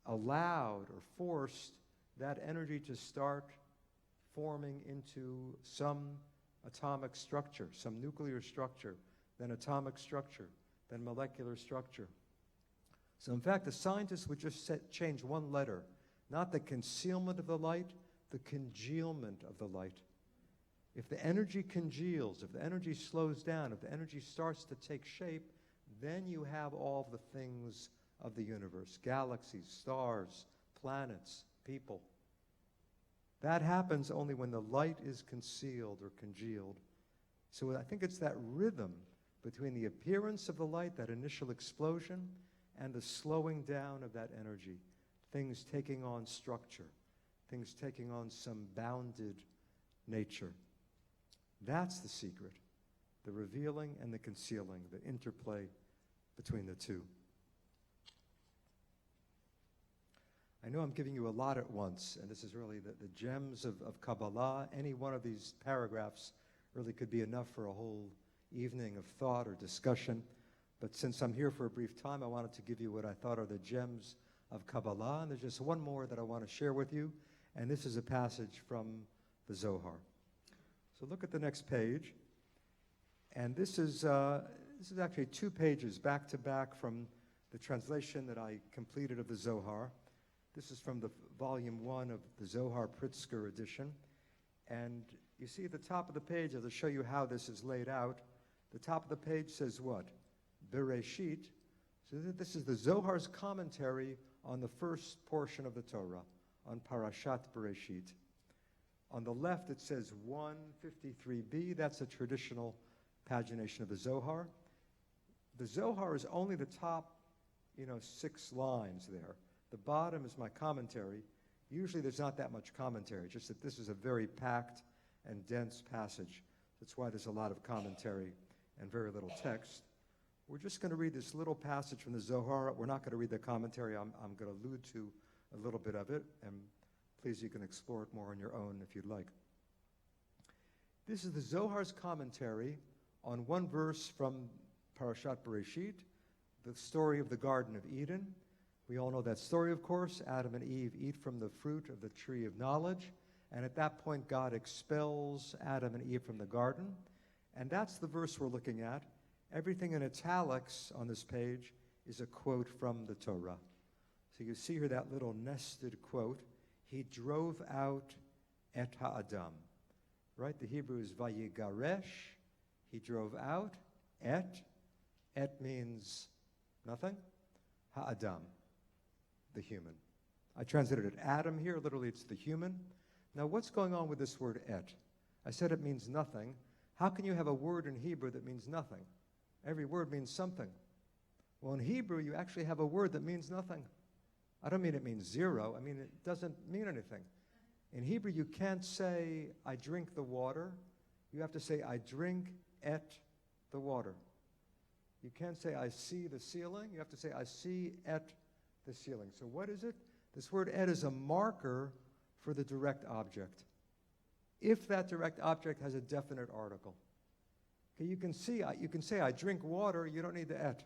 allowed or forced that energy to start forming into some atomic structure, some nuclear structure, then atomic structure, then molecular structure. So in fact, the scientists would just change one letter, not the concealment of the light, the congealment of the light. If the energy congeals, if the energy slows down, if the energy starts to take shape, then you have all the things of the universe, galaxies, stars, planets, people. That happens only when the light is concealed or congealed. So I think it's that rhythm between the appearance of the light, that initial explosion, and the slowing down of that energy, things taking on structure, things taking on some bounded nature. That's the secret, the revealing and the concealing, the interplay between the two. I know I'm giving you a lot at once, and this is really the gems of Kabbalah. Any one of these paragraphs really could be enough for a whole evening of thought or discussion. But since I'm here for a brief time, I wanted to give you what I thought are the gems of Kabbalah. And there's just one more that I want to share with you, and this is a passage from the Zohar. So look at the next page. And this is actually 2 pages back to back from the translation that I completed of the Zohar. This is from the volume 1 of the Zohar Pritzker edition. And you see at the top of the page, I'll show you how this is laid out. The top of the page says what? Bereshit. So this is the Zohar's commentary on the first portion of the Torah, on Parashat Bereshit. On the left, it says 153b. That's a traditional pagination of the Zohar. The Zohar is only the top, 6 lines there. The bottom is my commentary. Usually there's not that much commentary, just that this is a very packed and dense passage. That's why there's a lot of commentary and very little text. We're just going to read this little passage from the Zohar. We're not going to read the commentary. I'm going to allude to a little bit of it, and please, you can explore it more on your own if you'd like. This is the Zohar's commentary on one verse from Parashat Bereshit, the story of the Garden of Eden. We all know that story, of course. Adam and Eve eat from the fruit of the tree of knowledge. And at that point, God expels Adam and Eve from the garden. And that's the verse we're looking at. Everything in italics on this page is a quote from the Torah. So you see here that little nested quote. He drove out et ha'adam. Right? The Hebrew is vayigaresh. He drove out. Et. Et means nothing. Ha'adam, the human. I translated it Adam here. Literally, it's the human. Now, what's going on with this word et? I said it means nothing. How can you have a word in Hebrew that means nothing? Every word means something. Well, in Hebrew, you actually have a word that means nothing. I don't mean it means zero. I mean, it doesn't mean anything. In Hebrew, you can't say, I drink the water. You have to say, I drink et the water. You can't say, I see the ceiling. You have to say, I see et the ceiling. So what is it? This word et is a marker for the direct object. If that direct object has a definite article. Okay, you can say, I drink water, you don't need the et.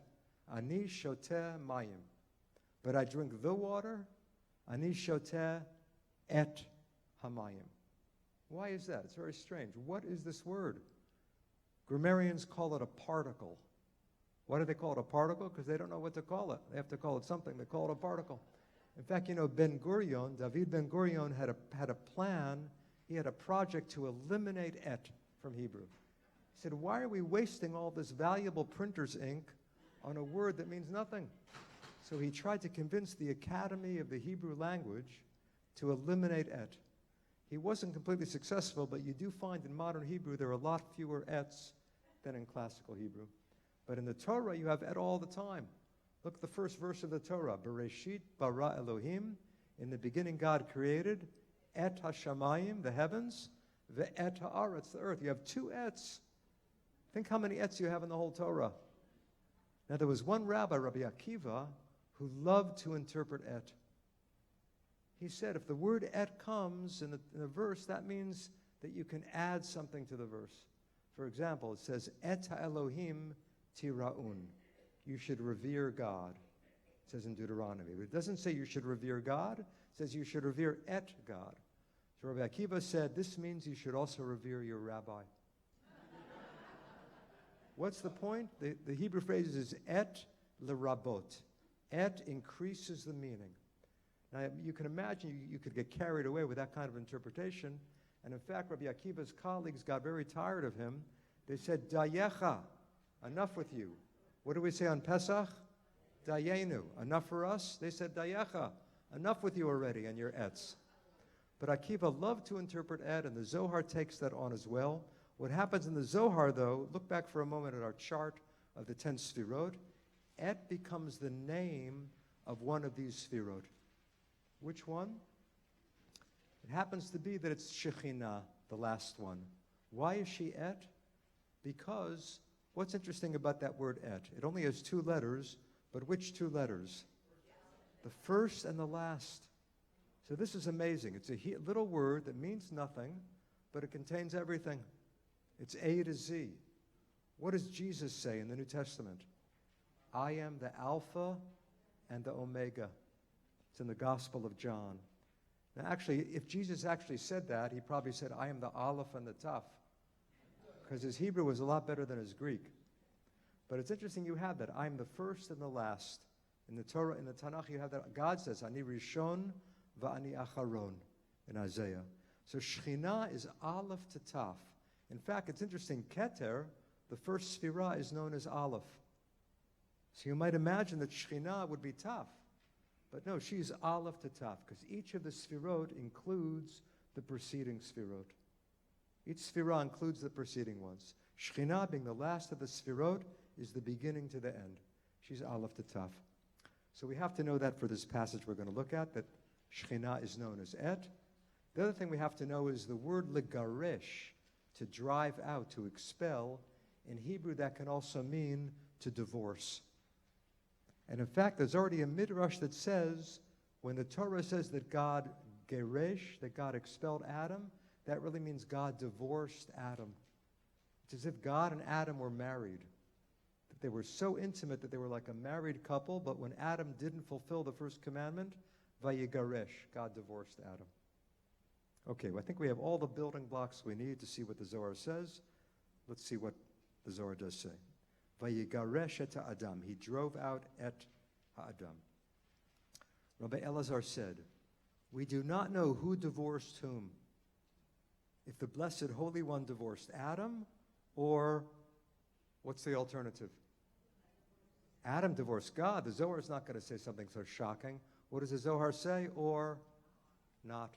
Ani shoteh mayim. But I drink the water, ani shoteh et hamayim. Why is that? It's very strange. What is this word? Grammarians call it a particle. Why do they call it a particle? Because they don't know what to call it. They have to call it something. They call it a particle. In fact, David Ben Gurion had a plan. He had a project to eliminate et from Hebrew. He said, why are we wasting all this valuable printer's ink on a word that means nothing? So he tried to convince the Academy of the Hebrew language to eliminate et. He wasn't completely successful, but you do find in modern Hebrew there are a lot fewer ets than in classical Hebrew. But in the Torah, you have et all the time. Look at the first verse of the Torah. Bereshit bara Elohim. In the beginning, God created et hashamayim, the heavens, ve'et ha'aretz, the earth. You have two ets. Think how many ets you have in the whole Torah. Now, there was one rabbi, Rabbi Akiva, who loved to interpret et. He said, if the word et comes in a verse, that means that you can add something to the verse. For example, it says, et ha'elohim tiraun. You should revere God. It says in Deuteronomy. But it doesn't say you should revere God. It says you should revere et God. So Rabbi Akiva said, this means you should also revere your rabbi. What's the point? The Hebrew phrase is et lerabot. Et increases the meaning. Now, you can imagine you could get carried away with that kind of interpretation. And in fact, Rabbi Akiva's colleagues got very tired of him. They said, dayecha, enough with you. What do we say on Pesach? Dayenu, enough for us? They said, dayecha, enough with you already and your ets. But Akiva loved to interpret et, and the Zohar takes that on as well. What happens in the Zohar, though, look back for a moment at our chart of the 10 Sfirot. Et becomes the name of one of these Sfirot. Which one? It happens to be that it's Shekhinah, the last one. Why is she et? Because what's interesting about that word et? It only has two letters, but which two letters? The first and the last. So this is amazing. It's a little word that means nothing, but it contains everything. It's A to Z. What does Jesus say in the New Testament? I am the Alpha and the Omega. It's in the Gospel of John. Now, actually, if Jesus actually said that, he probably said, I am the Aleph and the Taf, because his Hebrew was a lot better than his Greek. But it's interesting you have that. I am the first and the last. In the Torah, in the Tanakh, you have that. God says, Ani Rishon va'ani Acharon in Isaiah. So Shekhinah is Aleph to Taf. In fact, it's interesting. Keter, the first Sphirah, is known as Aleph. So you might imagine that Shekhinah would be Taf. But no, she's Aleph to Taf, because each of the Sphirot includes the preceding Sphirot. Each Sphirah includes the preceding ones. Shekhinah, being the last of the Sphirot, is the beginning to the end. She's Aleph to Taf. So we have to know that for this passage we're going to look at, that Shekhinah is known as et. The other thing we have to know is the word legaresh, to drive out, to expel. In Hebrew, that can also mean to divorce. And in fact, there's already a midrash that says, when the Torah says that God geresh, that God expelled Adam, that really means God divorced Adam. It's as if God and Adam were married. they were so intimate that they were like a married couple, but when Adam didn't fulfill the first commandment, vayigaresh, God divorced Adam. Okay, well, I think we have all the building blocks we need to see what the Zohar says. Let's see what the Zohar does say. Vayigaresh et Adam. He drove out et Ha'adam. Rabbi Elazar said, we do not know who divorced whom. If the Blessed Holy One divorced Adam, or what's the alternative? Adam divorced God. The Zohar is not going to say something so shocking. What does the Zohar say? Or not.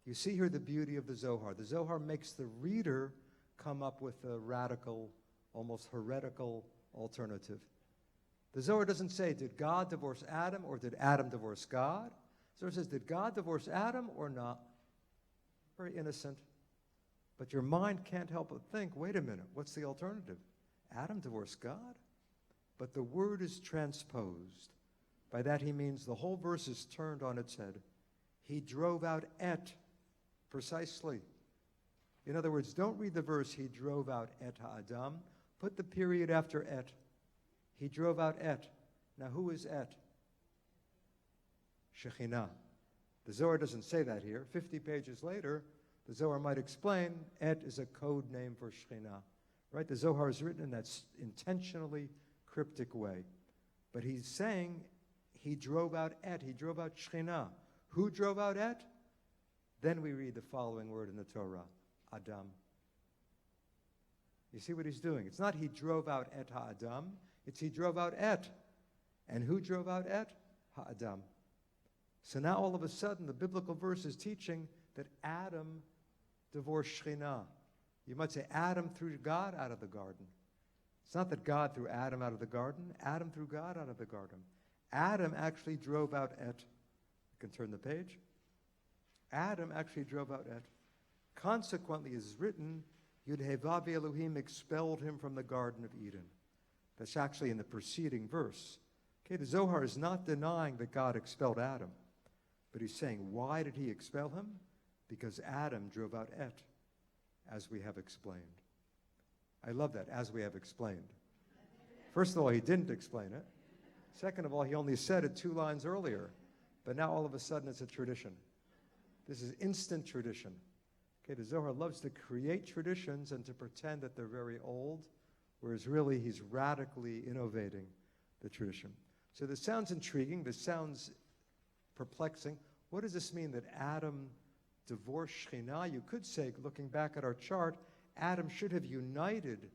You see here the beauty of the Zohar. The Zohar makes the reader come up with a radical, almost heretical alternative. The Zohar doesn't say, did God divorce Adam or did Adam divorce God? The Zohar says, did God divorce Adam or not? Very innocent. But your mind can't help but think, wait a minute, what's the alternative? Adam divorced God? But the word is transposed. By that he means the whole verse is turned on its head. He drove out et, precisely. In other words, don't read the verse, he drove out et ha'adam. Put the period after et. He drove out et. Now who is et? Shekhinah. The Zohar doesn't say that here. 50 pages later, the Zohar might explain et is a code name for Shekhinah. Right? The Zohar is written in that intentionally cryptic way. But he's saying he drove out et. He drove out Shekhinah. Who drove out et? Then we read the following word in the Torah, Adam. You see what he's doing? It's not he drove out et ha'adam. It's he drove out et. And who drove out et? Ha'adam. So now all of a sudden the biblical verse is teaching that Adam divorced Shekhinah. You might say Adam threw God out of the garden. It's not that God threw Adam out of the garden. Adam threw God out of the garden. Adam actually drove out et. You can turn the page. Adam actually drove out et. Consequently, it is written, Yud-Heh-Vav Elohim expelled him from the Garden of Eden. That's actually in the preceding verse. Okay, the Zohar is not denying that God expelled Adam, but he's saying, why did he expel him? Because Adam drove out et, as we have explained. I love that, as we have explained. First of all, he didn't explain it. Second of all, he only said it 2 lines earlier, but now all of a sudden it's a tradition. This is instant tradition. Okay, the Zohar loves to create traditions and to pretend that they're very old, whereas really he's radically innovating the tradition. So this sounds intriguing. This sounds perplexing. What does this mean that Adam divorced Shekhinah? You could say, looking back at our chart, Adam should have united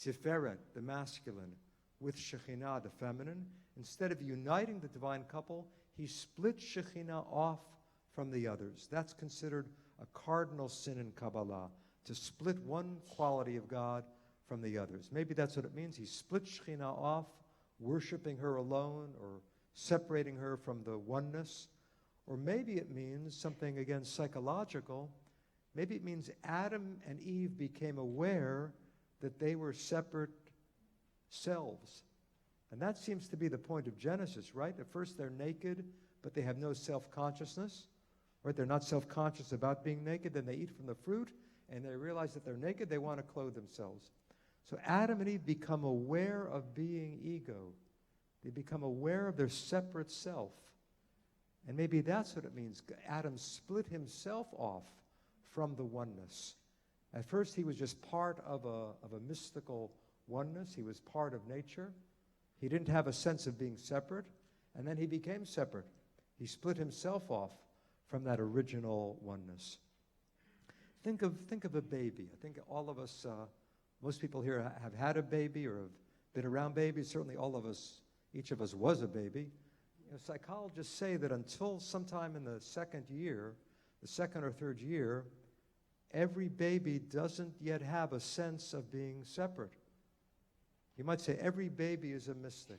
Tiferet, the masculine, with Shekhinah, the feminine. Instead of uniting the divine couple, he split Shekhinah off from the others. That's considered a cardinal sin in Kabbalah, to split one quality of God from the others. Maybe that's what it means. He split Shekhinah off, worshiping her alone or separating her from the oneness. Or maybe it means something, again, psychological. Maybe it means Adam and Eve became aware that they were separate selves. And that seems to be the point of Genesis, right? At first they're naked, but they have no self-consciousness. Right? They're not self-conscious about being naked. Then they eat from the fruit, and they realize that they're naked. They want to clothe themselves. So Adam and Eve become aware of being ego. They become aware of their separate self. And maybe that's what it means. Adam split himself off from the oneness. At first, he was just part of a mystical oneness. He was part of nature. He didn't have a sense of being separate. And then he became separate. He split himself off from that original oneness. Think of a baby. I think all of us, most people here have had a baby or have been around babies. Certainly all of us, each of us was a baby. You know, psychologists say that until sometime in the second or third year, every baby doesn't yet have a sense of being separate. You might say every baby is a mystic.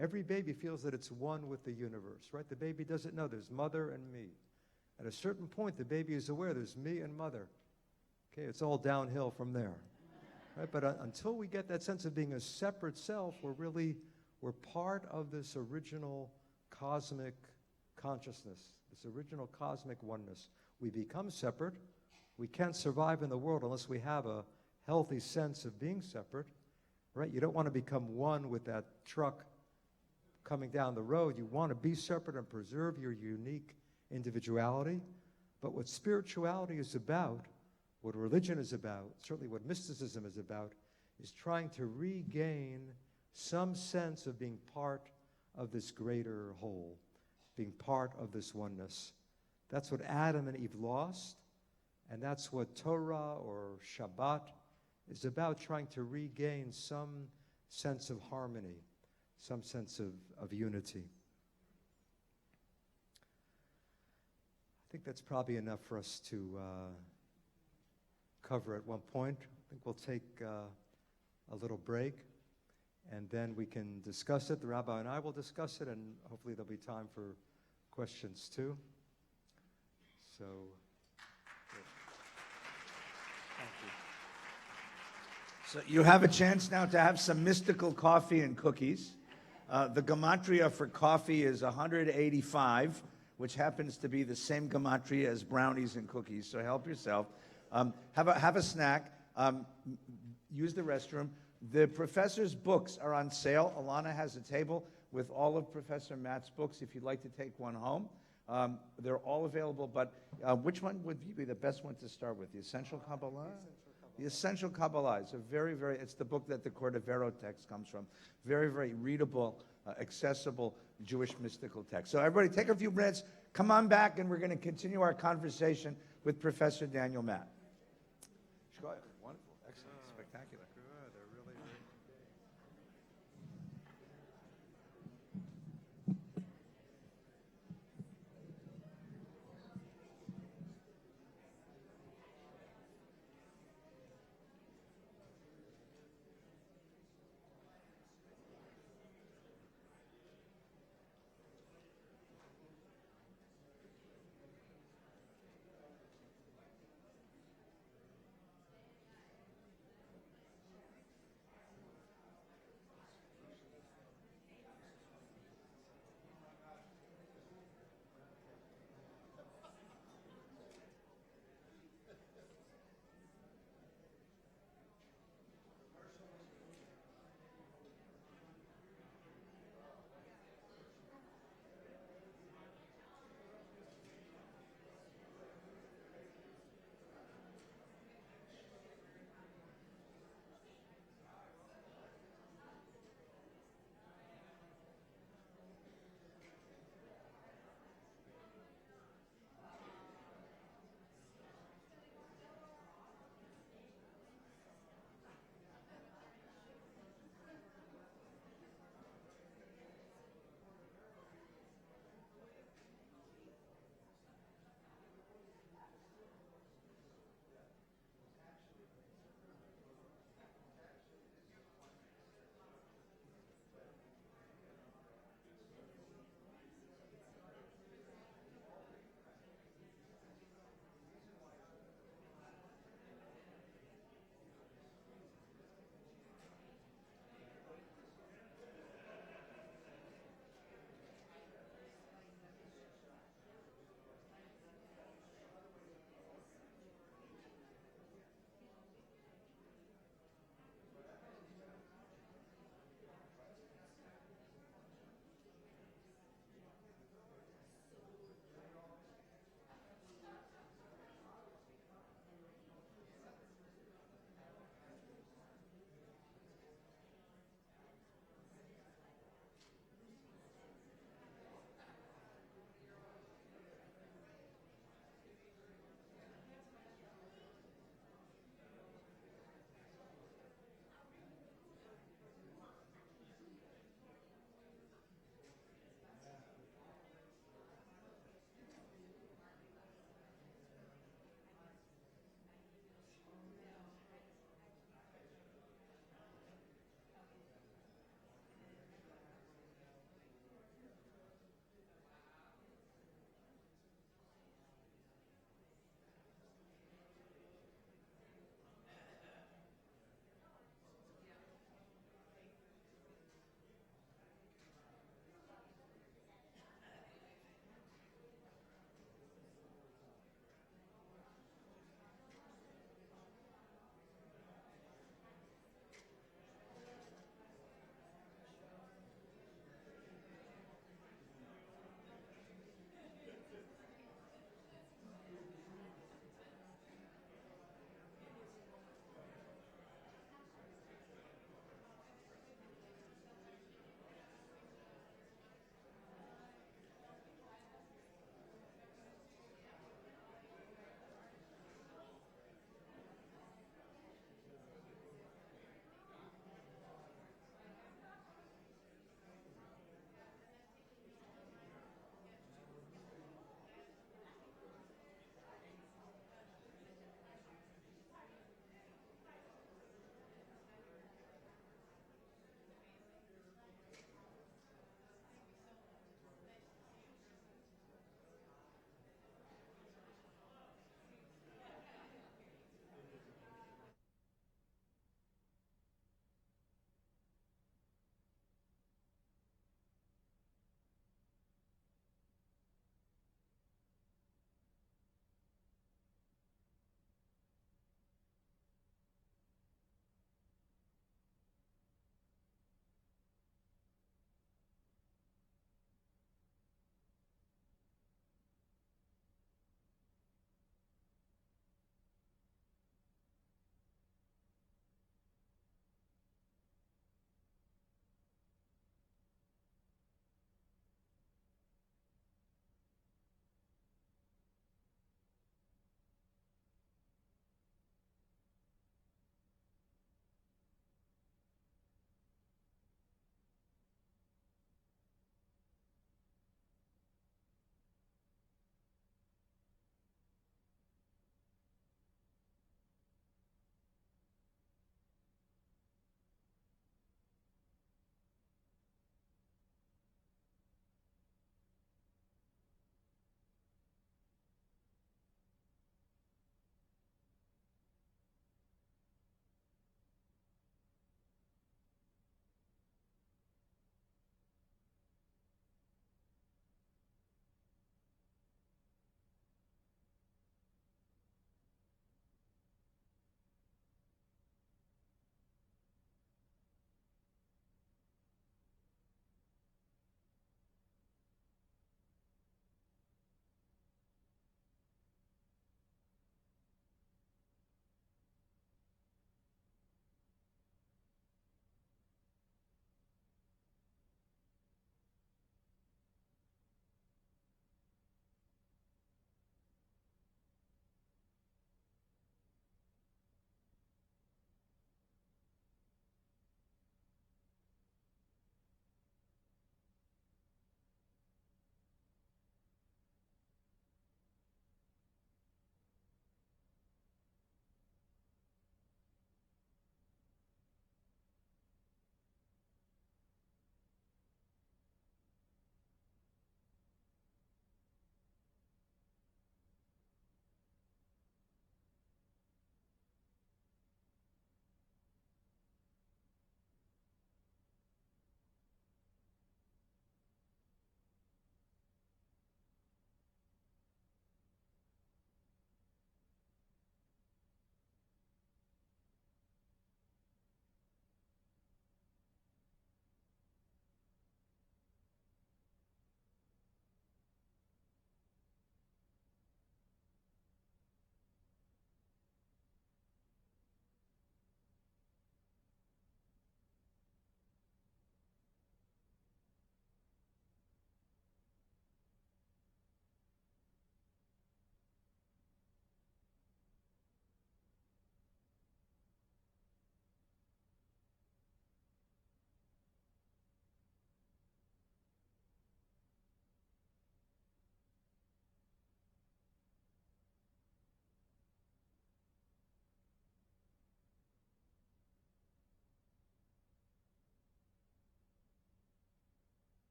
Every baby feels that it's one with the universe, right? The baby doesn't know there's mother and me. At a certain point, the baby is aware there's me and mother. Okay, it's all downhill from there. Right? But until we get that sense of being a separate self, we're part of this original cosmic consciousness, this original cosmic oneness. We become separate. We can't survive in the world unless we have a healthy sense of being separate, right? You don't want to become one with that truck coming down the road. You want to be separate and preserve your unique individuality. But what spirituality is about, what religion is about, certainly what mysticism is about, is trying to regain some sense of being part of this greater whole, being part of this oneness. That's what Adam and Eve lost, and that's what Torah or Shabbat is about, trying to regain some sense of harmony, some sense of unity. I think that's probably enough for us to cover at one point. I think we'll take a little break, and then we can discuss it. The rabbi and I will discuss it, and hopefully there'll be time for questions too. So, thank you. So you have a chance now to have some mystical coffee and cookies. The gematria for coffee is 185, which happens to be the same gematria as brownies and cookies, so help yourself. Have a snack. Use the restroom. The professor's books are on sale. Alana has a table with all of Professor Matt's books if you'd like to take one home. They're all available, but which one would be the best one to start with? The Essential Kabbalah? The Essential Kabbalah is a very, it's the book that the Cordovero text comes from. Very, very readable, accessible Jewish mystical text. So everybody take a few minutes, come on back, and we're going to continue our conversation with Professor Daniel Matt. Wonderful, excellent, spectacular. Good, they're really good.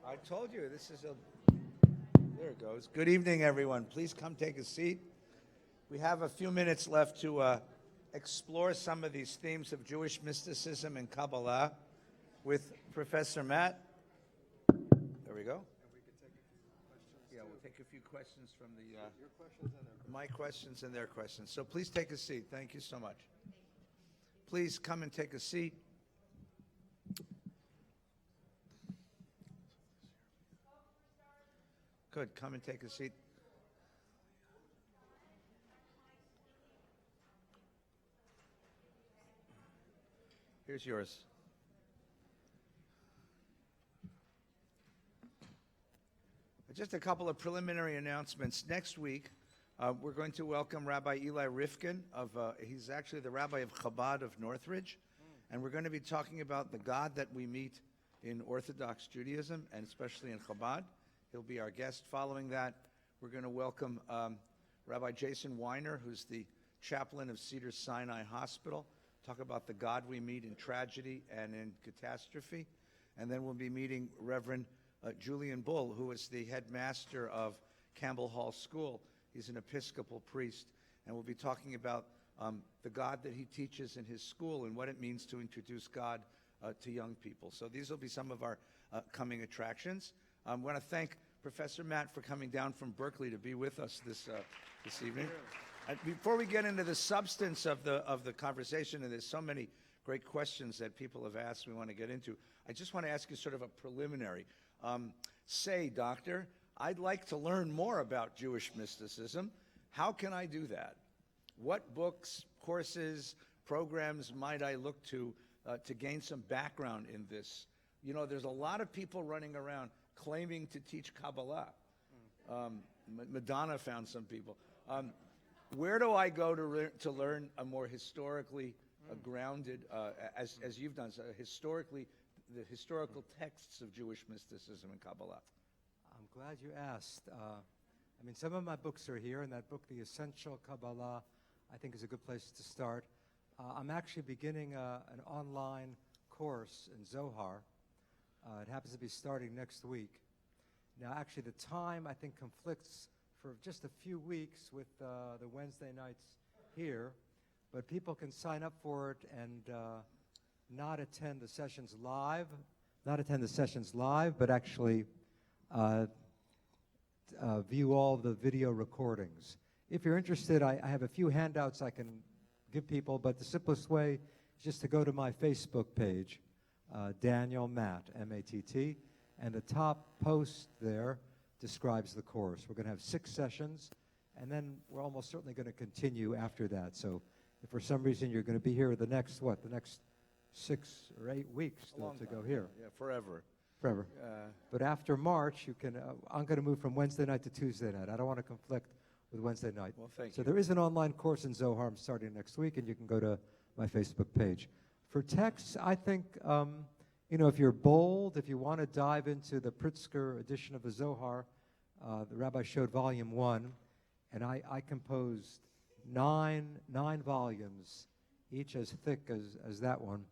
I told you, this is a... There it goes. Good evening, everyone. Please come take a seat. We have a few minutes left to explore some of these themes of Jewish mysticism and Kabbalah with Professor Matt. There we go. Yeah, we'll take a few questions from the... Your questions and my questions and their questions. So please take a seat. Thank you so much. Please come and take a seat. Good. Come and take a seat. Here's yours. Just a couple of preliminary announcements. Next week, we're going to welcome Rabbi Eli Rifkin. He's actually the rabbi of Chabad of Northridge. And we're going to be talking about the God that we meet in Orthodox Judaism, and especially in Chabad. He'll be our guest. Following that, we're going to welcome Rabbi Jason Weiner, who's the chaplain of Cedar Sinai Hospital, talk about the God we meet in tragedy and in catastrophe. And then we'll be meeting Reverend Julian Bull, who is the headmaster of Campbell Hall School. He's an Episcopal priest, and we'll be talking about the God that he teaches in his school and what it means to introduce God to young people. So these will be some of our coming attractions. I want to thank Professor Matt for coming down from Berkeley to be with us this evening. Before we get into the substance of the conversation, and there's so many great questions that people have asked we want to get into, I just want to ask you sort of a preliminary. Say, doctor, I'd like to learn more about Jewish mysticism. How can I do that? What books, courses, programs might I look to gain some background in this? You know, there's a lot of people running around claiming to teach Kabbalah. Madonna found some people. Where do I go to learn a more historically grounded, as you've done, so the historical texts of Jewish mysticism and Kabbalah? I'm glad you asked. I mean, some of my books are here, and that book, The Essential Kabbalah, I think is a good place to start. I'm actually beginning an online course in Zohar. It happens to be starting next week. Now, actually, the time, I think, conflicts for just a few weeks with the Wednesday nights here, but people can sign up for it and not attend the sessions live, but actually view all the video recordings. If you're interested, I have a few handouts I can give people, but the simplest way is just to go to my Facebook page, Daniel Matt, M-A-T-T, and the top post there describes the course. We're going to have 6 sessions, and then we're almost certainly going to continue after that. So if for some reason you're going to be here the next 6 or 8 weeks still to go here. Yeah, forever. But after March, you can. I'm going to move from Wednesday night to Tuesday night. I don't want to conflict with Wednesday night. Well, thank you. So there is an online course in Zohar I'm starting next week, and you can go to my Facebook page. For texts, I think, if you're bold, if you want to dive into the Pritzker edition of the Zohar, the rabbi showed volume 1, and I composed nine volumes, each as thick as that one.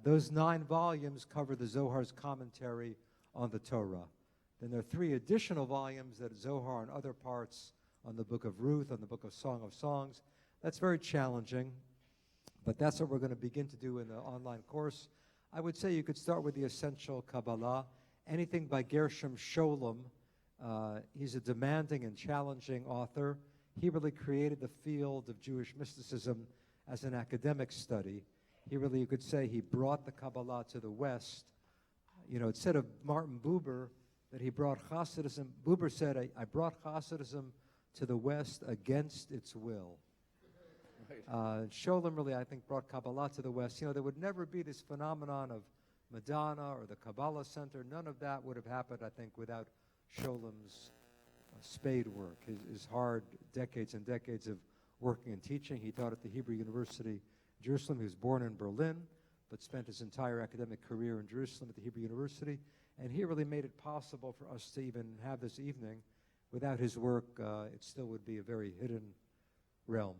Those 9 volumes cover the Zohar's commentary on the Torah. Then there are 3 additional volumes that Zohar and other parts on the book of Ruth, on the book of Song of Songs. That's very challenging, but that's what we're going to begin to do in the online course. I would say you could start with the Essential Kabbalah. Anything by Gershom Scholem. He's a demanding and challenging author. He really created the field of Jewish mysticism as an academic study. He really, you could say, he brought the Kabbalah to the West. You know, it said of Martin Buber that he brought Hasidism. Buber said, I brought Hasidism to the West against its will. Scholem really, I think, brought Kabbalah to the West. You know, there would never be this phenomenon of Madonna or the Kabbalah Center. None of that would have happened, I think, without Scholem's spade work, his hard decades and decades of working and teaching. He taught at the Hebrew University in Jerusalem. He was born in Berlin, but spent his entire academic career in Jerusalem at the Hebrew University. And he really made it possible for us to even have this evening. Without his work, it still would be a very hidden realm.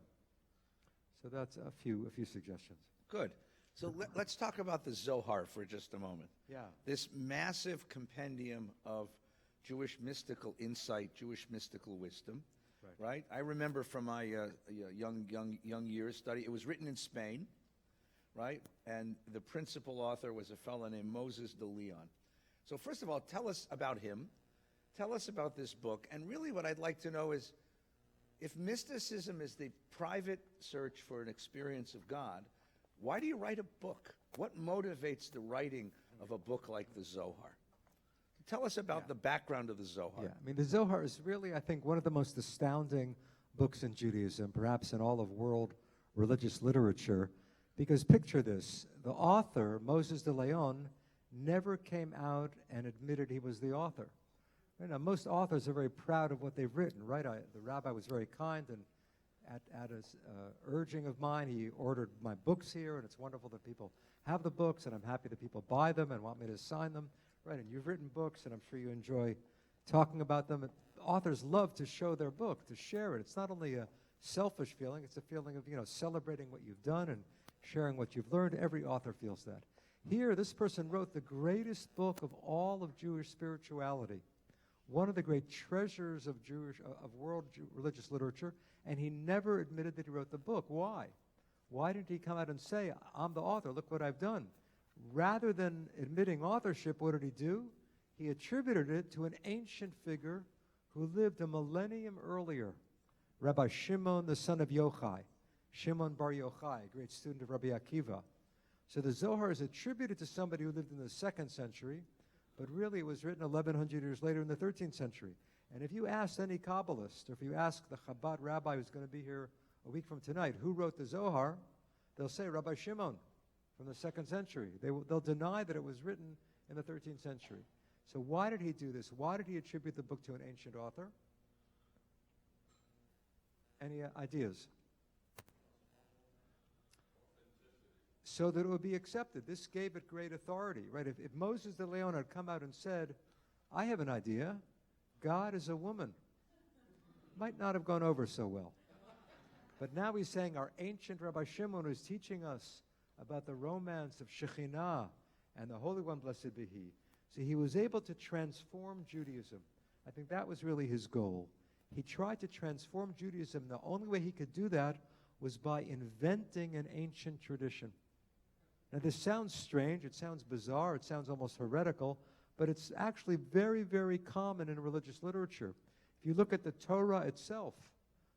So that's a few suggestions. Good. So let's talk about the Zohar for just a moment. Yeah. This massive compendium of Jewish mystical insight, Jewish mystical wisdom, right? I remember from my young years study, it was written in Spain, right? And the principal author was a fellow named Moses de Leon. So first of all, tell us about him. Tell us about this book. And really what I'd like to know is, if mysticism is the private search for an experience of God, why do you write a book? What motivates the writing of a book like the Zohar? Tell us about the background of the Zohar. Yeah, I mean, the Zohar is really, I think, one of the most astounding books in Judaism, perhaps in all of world religious literature, because picture this. The author, Moses de Leon, never came out and admitted he was the author. You know, most authors are very proud of what they've written, right? The rabbi was very kind, and at his urging of mine, he ordered my books here, and it's wonderful that people have the books, and I'm happy that people buy them and want me to sign them. Right, and you've written books, and I'm sure you enjoy talking about them. Authors love to show their book, to share it. It's not only a selfish feeling, it's a feeling of, celebrating what you've done and sharing what you've learned. Every author feels that. Here, this person wrote the greatest book of all of Jewish spirituality, one of the great treasures of world religious literature, and he never admitted that he wrote the book. Why? Why didn't he come out and say, I'm the author, look what I've done? Rather than admitting authorship, what did he do? He attributed it to an ancient figure who lived a millennium earlier, Rabbi Shimon, the son of Yochai, Shimon bar Yochai, a great student of Rabbi Akiva. So the Zohar is attributed to somebody who lived in the 2nd century, but really it was written 1,100 years later in the 13th century. And if you ask any Kabbalist, or if you ask the Chabad rabbi who's going to be here a week from tonight, who wrote the Zohar, they'll say Rabbi Shimon from the 2nd century. They'll deny that it was written in the 13th century. So why did he do this? Why did he attribute the book to an ancient author? Any ideas? So that it would be accepted. This gave it great authority, right? If Moses de Leon had come out and said, I have an idea, God is a woman, might not have gone over so well. But now he's saying our ancient Rabbi Shimon is teaching us about the romance of Shekhinah and the Holy One, blessed be He. So he was able to transform Judaism. I think that was really his goal. He tried to transform Judaism. The only way he could do that was by inventing an ancient tradition. Now this sounds strange, it sounds bizarre, it sounds almost heretical, but it's actually very, very common in religious literature. If you look at the Torah itself,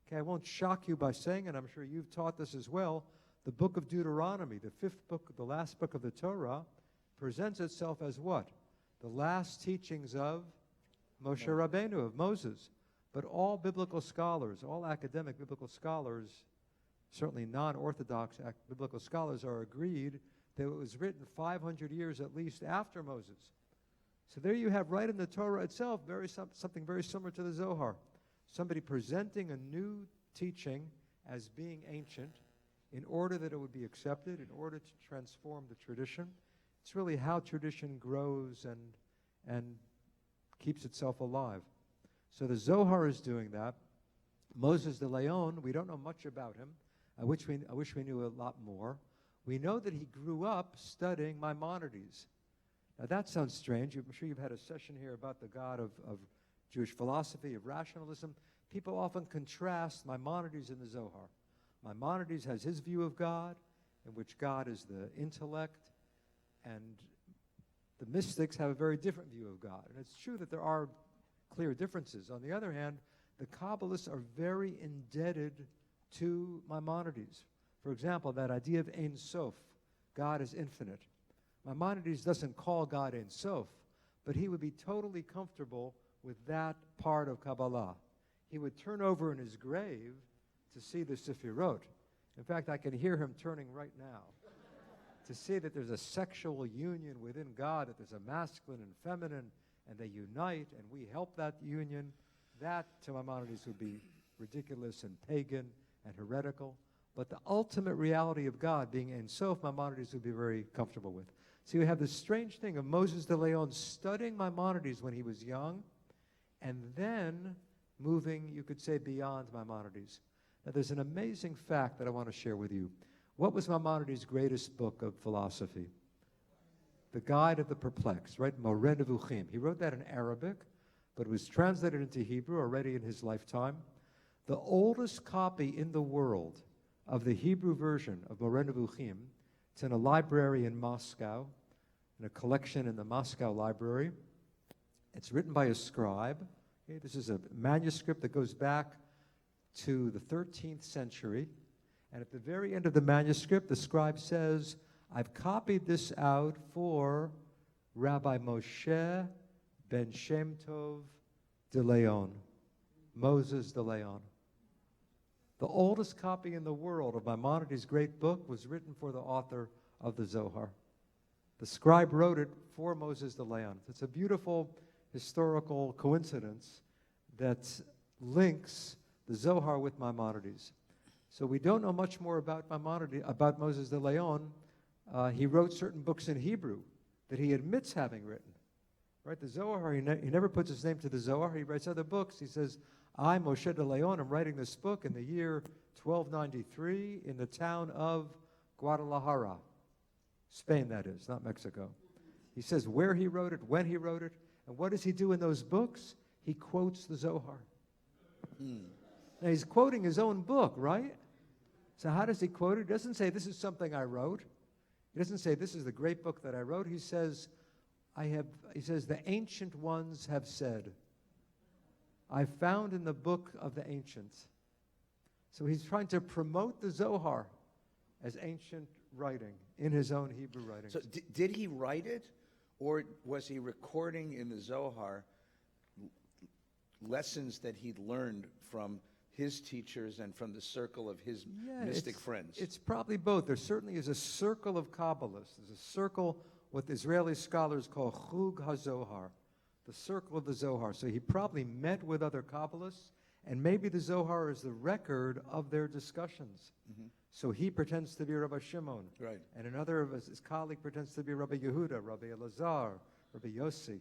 okay, I won't shock you by saying it, I'm sure you've taught this as well. The book of Deuteronomy, the 5th book, the last book of the Torah, presents itself as what? The last teachings of Moshe Rabbeinu, of Moses. But all biblical scholars, all academic biblical scholars, certainly non-Orthodox biblical scholars, are agreed that it was written 500 years at least after Moses. So there you have right in the Torah itself something very similar to the Zohar. Somebody presenting a new teaching as being ancient in order that it would be accepted, in order to transform the tradition. It's really how tradition grows and keeps itself alive. So the Zohar is doing that. Moses de Leon, we don't know much about him. I wish we knew a lot more. We know that he grew up studying Maimonides. Now that sounds strange. I'm sure you've had a session here about the God of Jewish philosophy, of rationalism. People often contrast Maimonides and the Zohar. Maimonides has his view of God, in which God is the intellect, and the mystics have a very different view of God. And it's true that there are clear differences. On the other hand, the Kabbalists are very indebted to Maimonides. For example, that idea of Ein Sof, God is infinite. Maimonides doesn't call God Ein Sof, but he would be totally comfortable with that part of Kabbalah. He would turn over in his grave to see the Sefirot. In fact, I can hear him turning right now to see that there's a sexual union within God, that there's a masculine and feminine, and they unite, and we help that union. That, to Maimonides, would be ridiculous and pagan and heretical. But the ultimate reality of God being Ein Sof, Maimonides would be very comfortable with. So you have this strange thing of Moses de Leon studying Maimonides when he was young, and then moving, you could say, beyond Maimonides. Now, there's an amazing fact that I want to share with you. What was Maimonides' greatest book of philosophy? The Guide of the Perplexed, right? Moreh Nevuchim. He wrote that in Arabic, but it was translated into Hebrew already in his lifetime. The oldest copy in the world of the Hebrew version of Moreh Nevuchim, it's in a library in Moscow, in a collection in the Moscow Library. It's written by a scribe. Okay, this is a manuscript that goes back to the 13th century. And at the very end of the manuscript, the scribe says, I've copied this out for Rabbi Moshe ben Shem Tov de Leon, Moses de Leon. The oldest copy in the world of Maimonides' great book was written for the author of the Zohar. The scribe wrote it for Moses de Leon. It's a beautiful historical coincidence that links the Zohar with Maimonides. So we don't know much more about Maimonides, about Moses de Leon. He wrote certain books in Hebrew that he admits having written. Right, the Zohar, he never puts his name to the Zohar. He writes other books. He says, I, Moshe de Leon, am writing this book in the year 1293 in the town of Guadalajara, Spain, that is, not Mexico. He says where he wrote it, when he wrote it, and what does he do in those books? He quotes the Zohar. Now, he's quoting his own book, right? So how does he quote it? He doesn't say, this is something I wrote. He doesn't say, this is the great book that I wrote. He says, the ancient ones have said, I found in the book of the ancients. So he's trying to promote the Zohar as ancient writing in his own Hebrew writings. So did he write it, or was he recording in the Zohar lessons that he'd learned from his teachers and from the circle of his mystic friends? It's probably both. There certainly is a circle of Kabbalists. There's a circle, what the Israeli scholars call Chug HaZohar, the circle of the Zohar. So he probably met with other Kabbalists, and maybe the Zohar is the record of their discussions. Mm-hmm. So he pretends to be Rabbi Shimon, right, and another of his colleague pretends to be Rabbi Yehuda, Rabbi Elazar, Rabbi Yossi.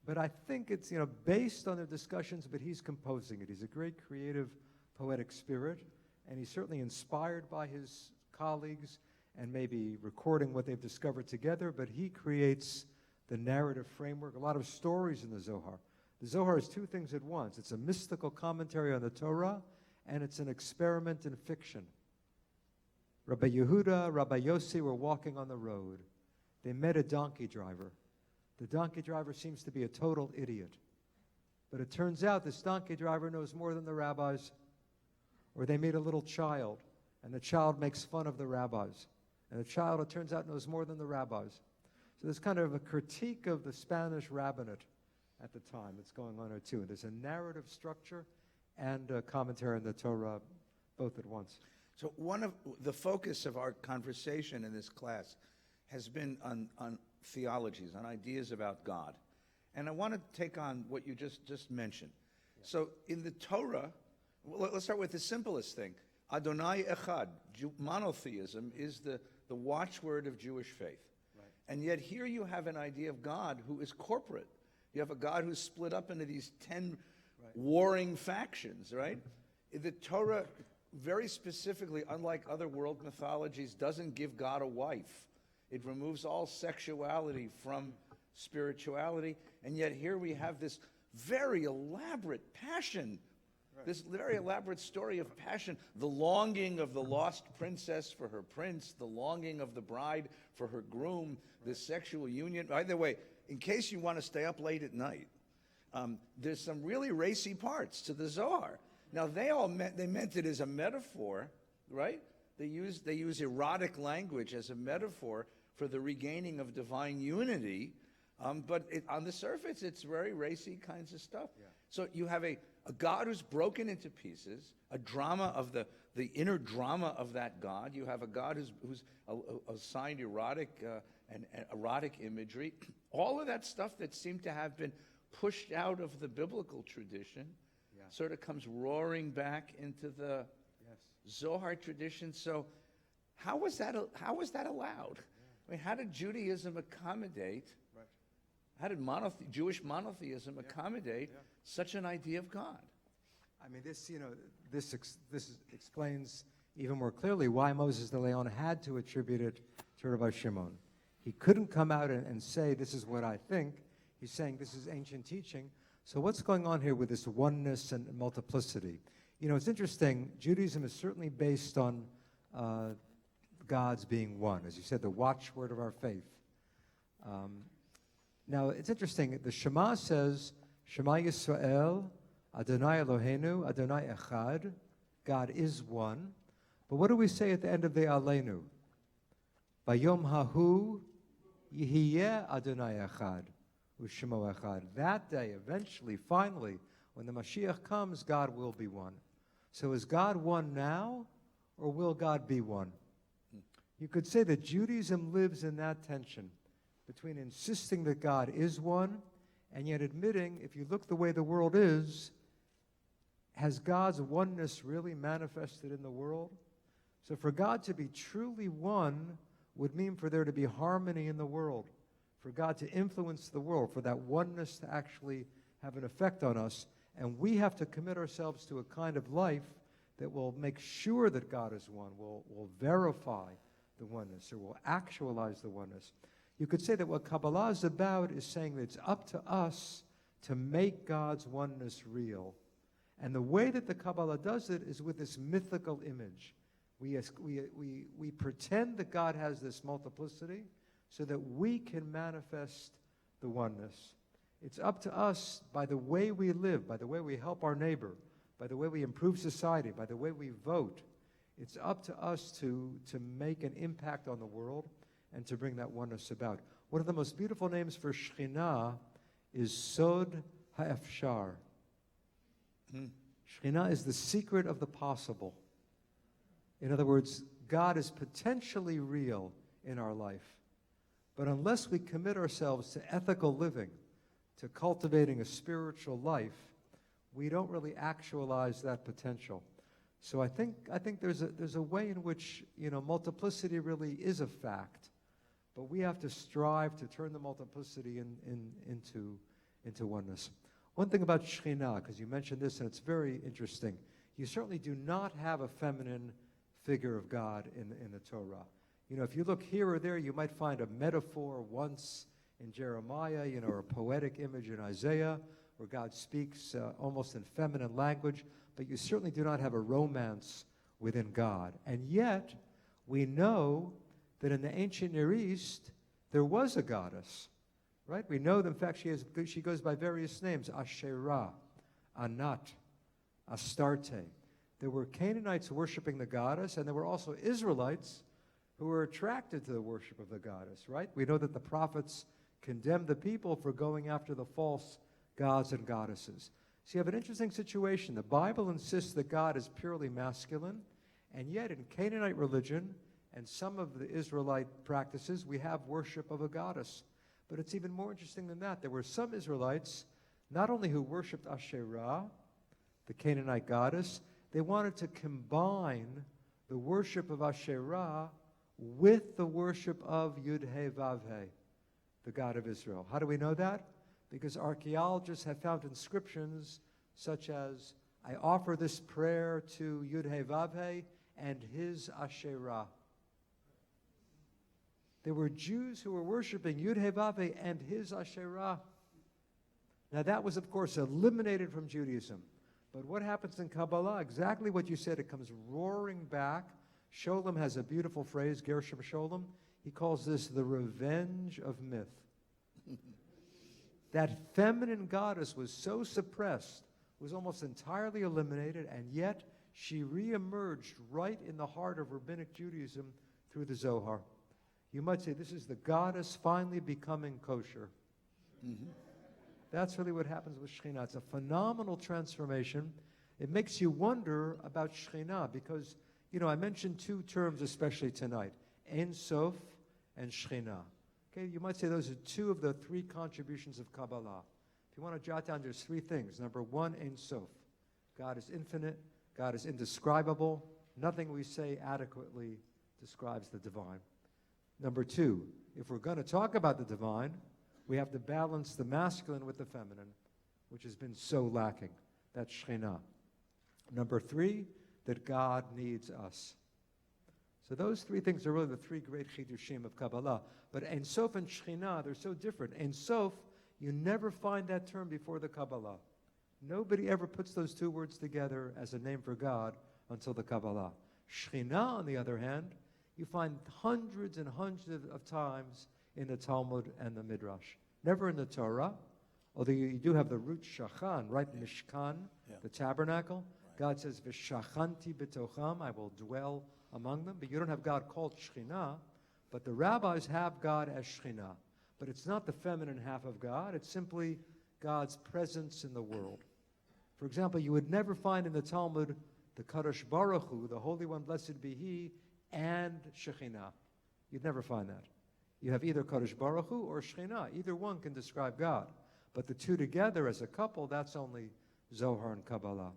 But I think it's based on their discussions, but he's composing it. He's a great creative, poetic spirit, and he's certainly inspired by his colleagues and maybe recording what they've discovered together, but he creates the narrative framework, a lot of stories in the Zohar. The Zohar is two things at once. It's a mystical commentary on the Torah, and it's an experiment in fiction. Rabbi Yehuda, Rabbi Yossi were walking on the road. They met a donkey driver. The donkey driver seems to be a total idiot. But it turns out this donkey driver knows more than the rabbis. Or they meet a little child, and the child makes fun of the rabbis. And the child, it turns out, knows more than the rabbis. So there's kind of a critique of the Spanish rabbinate at the time that's going on here too. There's a narrative structure and a commentary on the Torah both at once. So one of the focus of our conversation in this class has been on theologies, on ideas about God. And I want to take on what you just mentioned. Yeah. So in the Torah, let's start with the simplest thing. Adonai Echad, monotheism, is the watchword of Jewish faith. Right. And yet here you have an idea of God who is corporate. You have a God who's split up into these 10 warring factions, right? The Torah, very specifically, unlike other world mythologies, doesn't give God a wife. It removes all sexuality from spirituality, and yet here we have this very elaborate passion, this very elaborate story of passion, the longing of the lost princess for her prince, the longing of the bride for her groom, the sexual union. By the way, in case you want to stay up late at night, there's some really racy parts to the Zohar. Now, they meant it as a metaphor, right? They use erotic language as a metaphor for the regaining of divine unity, but on the surface, it's very racy kinds of stuff. Yeah. So you have a God who's broken into pieces, a drama of the inner drama of that God. You have a God who's assigned erotic and erotic imagery. All of that stuff that seemed to have been pushed out of the biblical tradition sort of comes roaring back into the Zohar tradition. So how was that allowed? I mean, how did Judaism accommodate? Right. How did Jewish monotheism accommodate such an idea of God? I mean, this explains, even more clearly why Moses de Leon had to attribute it to Rabbi Shimon. He couldn't come out and say, this is what I think. He's saying this is ancient teaching. So what's going on here with this oneness and multiplicity? You know, it's interesting. Judaism is certainly based on God's being one. As you said, the watchword of our faith. Now, it's interesting. The Shema says, Shema Yisrael, Adonai Eloheinu, Adonai Echad. God is one. But what do we say at the end of the Aleinu? Bayom hahu yihiyeh Adonai Echad, u'shemo Echad. That day, eventually, finally, when the Mashiach comes, God will be one. So is God one now, or will God be one? You could say that Judaism lives in that tension between insisting that God is one and yet admitting, if you look the way the world is, has God's oneness really manifested in the world? So for God to be truly one would mean for there to be harmony in the world, for God to influence the world, for that oneness to actually have an effect on us. And we have to commit ourselves to a kind of life that will make sure that God is one, will verify the oneness, or will actualize the oneness. You could say that what Kabbalah is about is saying that it's up to us to make God's oneness real. And the way that the Kabbalah does it is with this mythical image. We pretend that God has this multiplicity so that we can manifest the oneness. It's up to us, by the way we live, by the way we help our neighbor, by the way we improve society, by the way we vote. It's up to us to make an impact on the world and to bring that oneness about. One of the most beautiful names for Shekhinah is Sod HaEfshar. Shekhinah is the secret of the possible. In other words, God is potentially real in our life. But unless we commit ourselves to ethical living, to cultivating a spiritual life, we don't really actualize that potential. So I think there's a way in which, you know, multiplicity really is a fact, but we have to strive to turn the multiplicity into oneness. One thing about Shekhinah, because you mentioned this, and it's very interesting, you certainly do not have a feminine figure of God in the Torah. You know, if you look here or there, you might find a metaphor once in Jeremiah, you know, or a poetic image in Isaiah, where God speaks almost in feminine language, but you certainly do not have a romance within God. And yet, we know that in the ancient Near East, there was a goddess, right? We know that, in fact, she goes by various names: Asherah, Anat, Astarte. There were Canaanites worshiping the goddess, and there were also Israelites who were attracted to the worship of the goddess, right? We know that the prophets condemned the people for going after the false gods and goddesses. So you have an interesting situation. The Bible insists that God is purely masculine, and yet in Canaanite religion and some of the Israelite practices, we have worship of a goddess. But it's even more interesting than that. There were some Israelites, not only who worshipped Asherah, the Canaanite goddess, they wanted to combine the worship of Asherah with the worship of Yud-He-Vav-He, the God of Israel. How do we know that? Because archaeologists have found inscriptions such as, I offer this prayer to Yud-He-Vav-He and his Asherah. There were Jews who were worshiping Yud-He-Vav-He and his Asherah. Now that was, of course, eliminated from Judaism. But what happens in Kabbalah? Exactly what you said. It comes roaring back. Sholem has a beautiful phrase, Gershom Sholem. He calls this the revenge of myth. That feminine goddess was so suppressed, was almost entirely eliminated, and yet she reemerged right in the heart of rabbinic Judaism through the Zohar. You might say this is the goddess finally becoming kosher. That's really what happens with Shekhinah. It's a phenomenal transformation. It makes you wonder about Shekhinah because, you know, I mentioned two terms especially tonight, Ein Sof and Shekhinah. Okay, you might say those are two of the three contributions of Kabbalah. If you want to jot down, there's three things. Number one, Ein Sof. God is infinite. God is indescribable. Nothing we say adequately describes the divine. Number two, if we're going to talk about the divine, we have to balance the masculine with the feminine, which has been so lacking. That's Shekhinah. Number three, that God needs us. So those three things are really the three great chidushim of Kabbalah. But Ein Sof and Shekhinah, they're so different. Ein Sof, you never find that term before the Kabbalah. Nobody ever puts those two words together as a name for God until the Kabbalah. Shekhinah, on the other hand, you find hundreds and hundreds of times in the Talmud and the Midrash. Never in the Torah, although you do have the root shachan, right? Mishkan, the tabernacle. Right. God says, V'shachanti b'tocham, I will dwell among them. But you don't have God called Shekhinah, but the rabbis have God as Shekhinah. But it's not the feminine half of God. It's simply God's presence in the world. For example, you would never find in the Talmud the Kadosh Baruch Hu, the Holy One, blessed be He, and Shekhinah. You'd never find that. You have either Kadosh Baruch Hu or Shekhinah. Either one can describe God. But the two together as a couple, that's only Zohar and Kabbalah.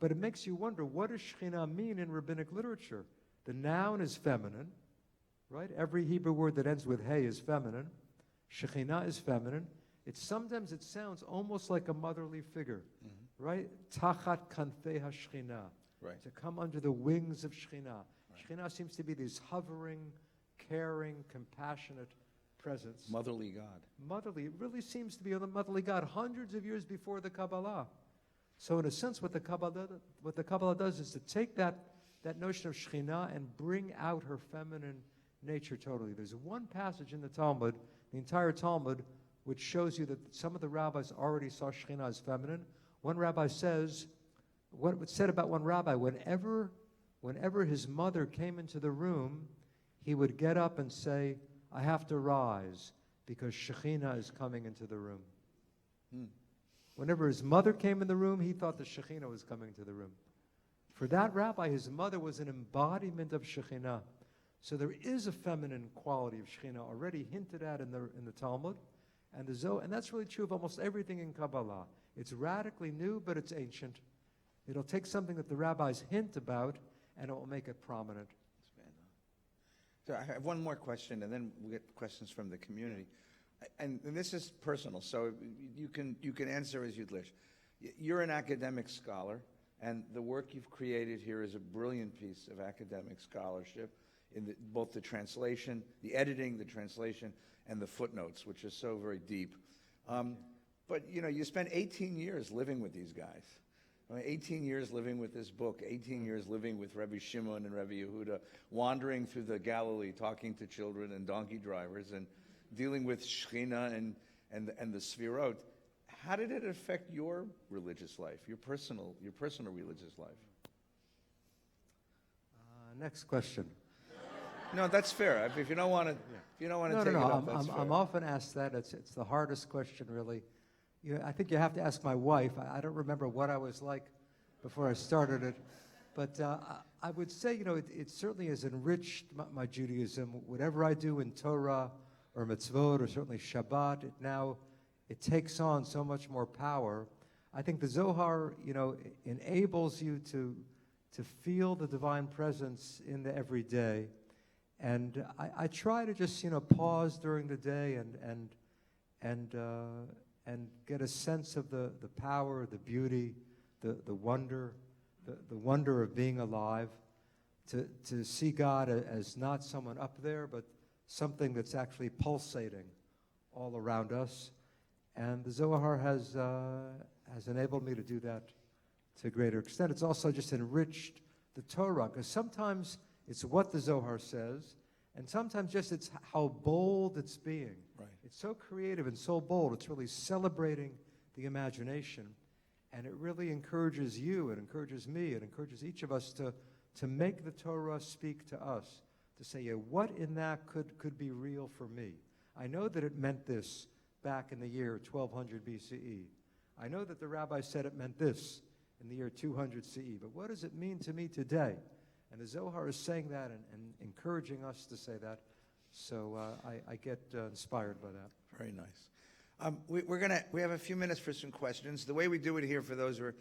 But it makes you wonder, what does Shekhinah mean in rabbinic literature? The noun is feminine, right? Every Hebrew word that ends with hey is feminine. Shekhinah is feminine. Sometimes it sounds almost like a motherly figure, right? Tachat kanfei ha-Shekhinah, right. To come under the wings of Shekhinah. Right. Shekhinah seems to be this hovering, caring, compassionate presence. Motherly God. Motherly. It really seems to be a motherly God hundreds of years before the Kabbalah. So in a sense, what the Kabbalah does is to take that notion of Shekhinah and bring out her feminine nature totally. There's one passage in the Talmud, the entire Talmud, which shows you that some of the rabbis already saw Shekhinah as feminine. One rabbi says, what was said about one rabbi, whenever his mother came into the room, he would get up and say, I have to rise because Shekhinah is coming into the room. Whenever his mother came in the room, he thought the Shekhinah was coming to the room. For that rabbi, his mother was an embodiment of Shekhinah. So there is a feminine quality of Shekhinah already hinted at in the Talmud and the Zohar, and that's really true of almost everything in Kabbalah. It's radically new, but it's ancient. It'll take something that the rabbis hint about, and it will make it prominent. So I have one more question, and then we'll get questions from the community. And this is personal, so you can answer as you'd wish. You're an academic scholar, and the work you've created here is a brilliant piece of academic scholarship in both the translation, the editing, the translation, and the footnotes, which is so very deep. But you spent 18 years living with these guys. 18 years living with this book, 18 years living with Rebbe Shimon and Rebbe Yehuda, wandering through the Galilee, talking to children and donkey drivers, and dealing with Shekhinah and the Sfirot. How did it affect your religious life, your personal religious life? Next question. No, that's fair. If you don't want to, take it up, that's fair. I'm often asked that. It's the hardest question, really. I think you have to ask my wife. I don't remember what I was like before I started it, but I would say, it certainly has enriched my Judaism. Whatever I do in Torah or mitzvot or certainly Shabbat, it takes on so much more power. I think the Zohar, enables you to feel the divine presence in the everyday. And I try to just, pause during the day and get a sense of the power, the beauty, the wonder, the wonder of being alive, to see God as not someone up there, but something that's actually pulsating all around us. And the Zohar has enabled me to do that to a greater extent. It's also just enriched the Torah, because sometimes it's what the Zohar says, and sometimes just it's how bold it's being. Right. It's so creative and so bold. It's really celebrating the imagination, and it really encourages you, it encourages me, it encourages each of us to make the Torah speak to us, to say, what in that could be real for me? I know that it meant this back in the year 1200 BCE. I know that the rabbi said it meant this in the year 200 CE, but what does it mean to me today? And the Zohar is saying that and encouraging us to say that. So I get inspired by that. Very nice. We have a few minutes for some questions. The way we do it here, for those who are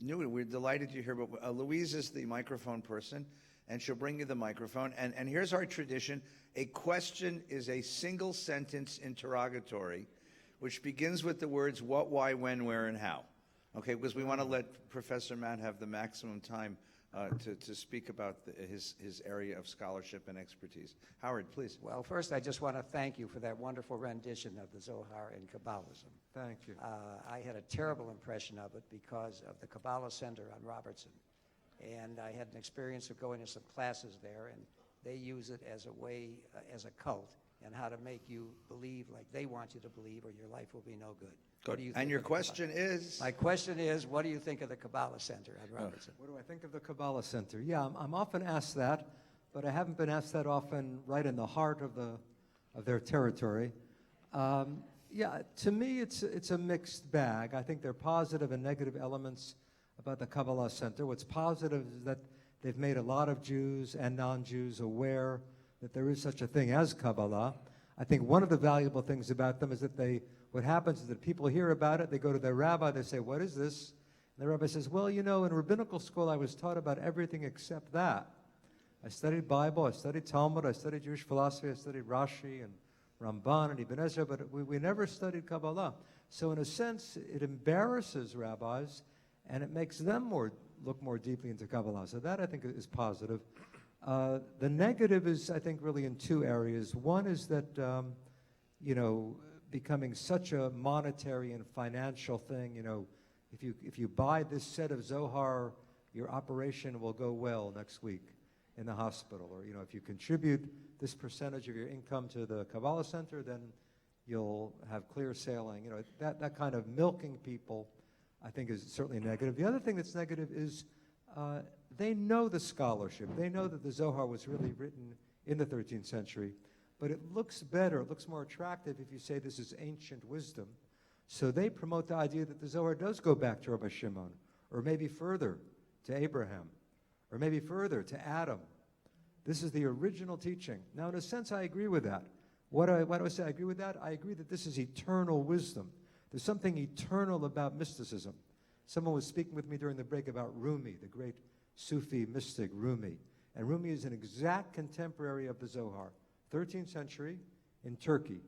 new, we're delighted you're here. But Louise is the microphone person, and she'll bring you the microphone. And here's our tradition: a question is a single sentence interrogatory, which begins with the words what, why, when, where, and how. Okay, because we want to let Professor Matt have the maximum time to speak about his area of scholarship and expertise. Howard, please. Well, first, I just want to thank you for that wonderful rendition of the Zohar in Kabbalism. Thank you. I had a terrible impression of it because of the Kabbalah Center on Robertson. And I had an experience of going to some classes there, and they use it as a way, as a cult, and how to make you believe like they want you to believe, or your life will be no good. What do you think And your of the question Kabbalah? is? My question is, what do you think of the Kabbalah Center on Robertson? What do I think of the Kabbalah Center? Yeah, I'm often asked that, but I haven't been asked that often right in the heart of their territory. Yeah, to me, it's a mixed bag. I think there are positive and negative elements about the Kabbalah Center. What's positive is that they've made a lot of Jews and non-Jews aware that there is such a thing as Kabbalah. I think one of the valuable things about them is that what happens is that people hear about it, they go to their rabbi, they say, what is this? And the rabbi says, well, you know, in rabbinical school I was taught about everything except that. I studied Bible, I studied Talmud, I studied Jewish philosophy, I studied Rashi and Ramban and Ibn Ezra, but we never studied Kabbalah. So in a sense, it embarrasses rabbis, and it makes them look more deeply into Kabbalah. So that, I think, is positive. The negative is, I think, really in two areas. One is that, you know, becoming such a monetary and financial thing, you know, if you buy this set of Zohar, your operation will go well next week in the hospital. Or, you know, if you contribute this percentage of your income to the Kabbalah Center, then you'll have clear sailing. You know, that kind of milking people, I think, is certainly negative. The other thing that's negative is they know the scholarship. They know that the Zohar was really written in the 13th century, but it looks better, it looks more attractive if you say this is ancient wisdom. So they promote the idea that the Zohar does go back to Rabbi Shimon, or maybe further to Abraham, or maybe further to Adam. This is the original teaching. Now, in a sense, I agree with that. Why do I say I agree with that? I agree that this is eternal wisdom. There's something eternal about mysticism. Someone was speaking with me during the break about Rumi, the great Sufi mystic Rumi. And Rumi is an exact contemporary of the Zohar, 13th century in Turkey.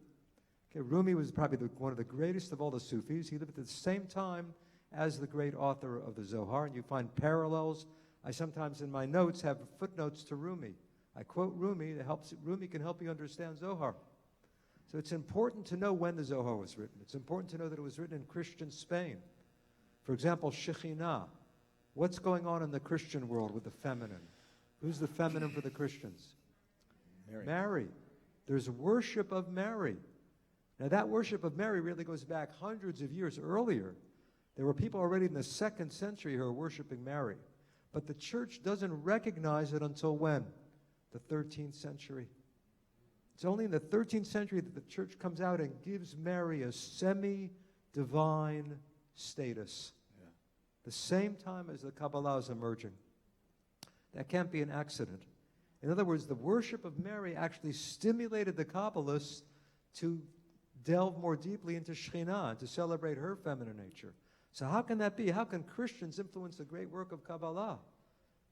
Okay, Rumi was probably one of the greatest of all the Sufis. He lived at the same time as the great author of the Zohar, and you find parallels. I sometimes in my notes have footnotes to Rumi. I quote Rumi. Rumi can help you understand Zohar. So it's important to know when the Zohar was written. It's important to know that it was written in Christian Spain. For example, Shekhinah. What's going on in the Christian world with the feminine? Who's the feminine for the Christians? Mary. Mary. There's worship of Mary. Now that worship of Mary really goes back hundreds of years earlier. There were people already in the 2nd century who were worshiping Mary. But the church doesn't recognize it until when? The 13th century. It's only in the 13th century that the church comes out and gives Mary a semi-divine status. Yeah. The same time as the Kabbalah is emerging. That can't be an accident. In other words, the worship of Mary actually stimulated the Kabbalists to delve more deeply into Shekhinah, to celebrate her feminine nature. So how can that be? How can Christians influence the great work of Kabbalah?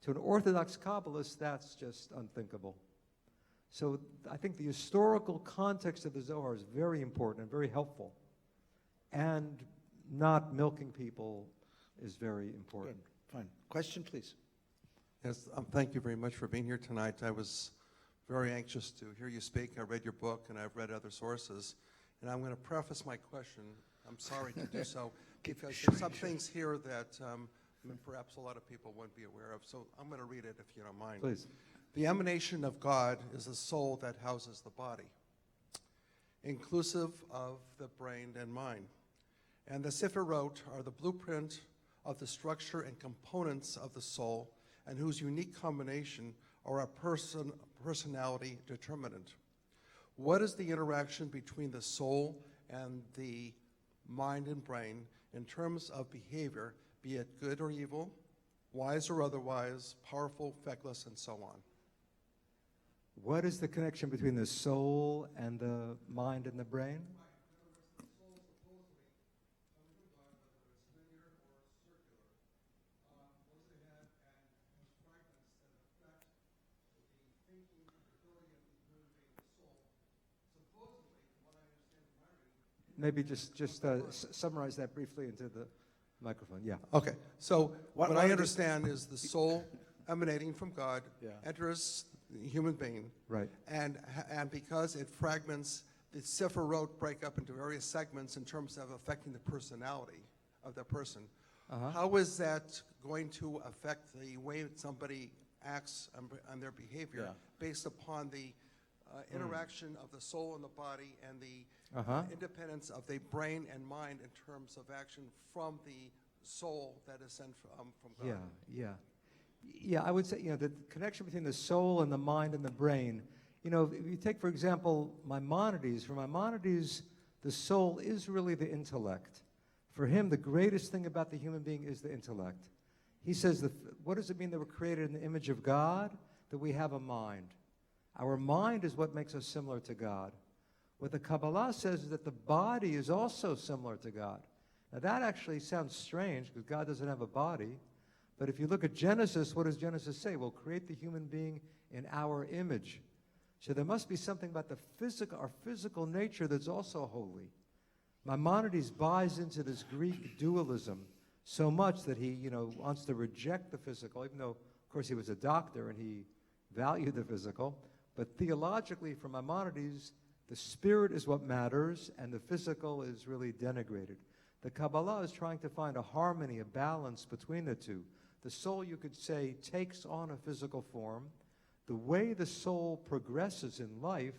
To an Orthodox Kabbalist, that's just unthinkable. So I think the historical context of the Zohar is very important and very helpful. And not milking people is very important. Good. Fine. Question, please. Yes, thank you very much for being here tonight. I was very anxious to hear you speak. I read your book, and I've read other sources. And I'm going to preface my question. I'm sorry to do so, because there's some things here that perhaps a lot of people won't be aware of. So I'm going to read it, if you don't mind. Please. The emanation of God is the soul that houses the body, inclusive of the brain and mind. And the Sefirot are the blueprint of the structure and components of the soul, and whose unique combination are a personality determinant. What is the interaction between the soul and the mind and brain in terms of behavior, be it good or evil, wise or otherwise, powerful, feckless, and so on? What is the connection between the soul and the mind and the brain? Maybe just summarize that briefly into the microphone. Yeah. Okay, so what Why I don't understand is the soul emanating from God Yeah. enters the human being, Right. and because it fragments, the Sephirot break up into various segments in terms of affecting the personality of the person. How is that going to affect the way somebody acts on their behavior Yeah. based upon the interaction of the soul and the body and the independence of the brain and mind in terms of action from the soul that is sent from God? Yeah, I would say, the connection between the soul and the mind and the brain, if you take, for example, Maimonides, for Maimonides, the soul is really the intellect. For him, the greatest thing about the human being is the intellect. He says, what does it mean that we're created in the image of God? That we have a mind. Our mind is what makes us similar to God. What the Kabbalah says is that the body is also similar to God. Now that actually sounds strange because God doesn't have a body. But if you look at Genesis, what does Genesis say? We'll create the human being in our image. So there must be something about our physical nature that's also holy. Maimonides buys into this Greek dualism so much that he, wants to reject the physical, even though, of course, he was a doctor and he valued the physical. But theologically, for Maimonides, the spirit is what matters and the physical is really denigrated. The Kabbalah is trying to find a harmony, a balance between the two. The soul, you could say, takes on a physical form. The way the soul progresses in life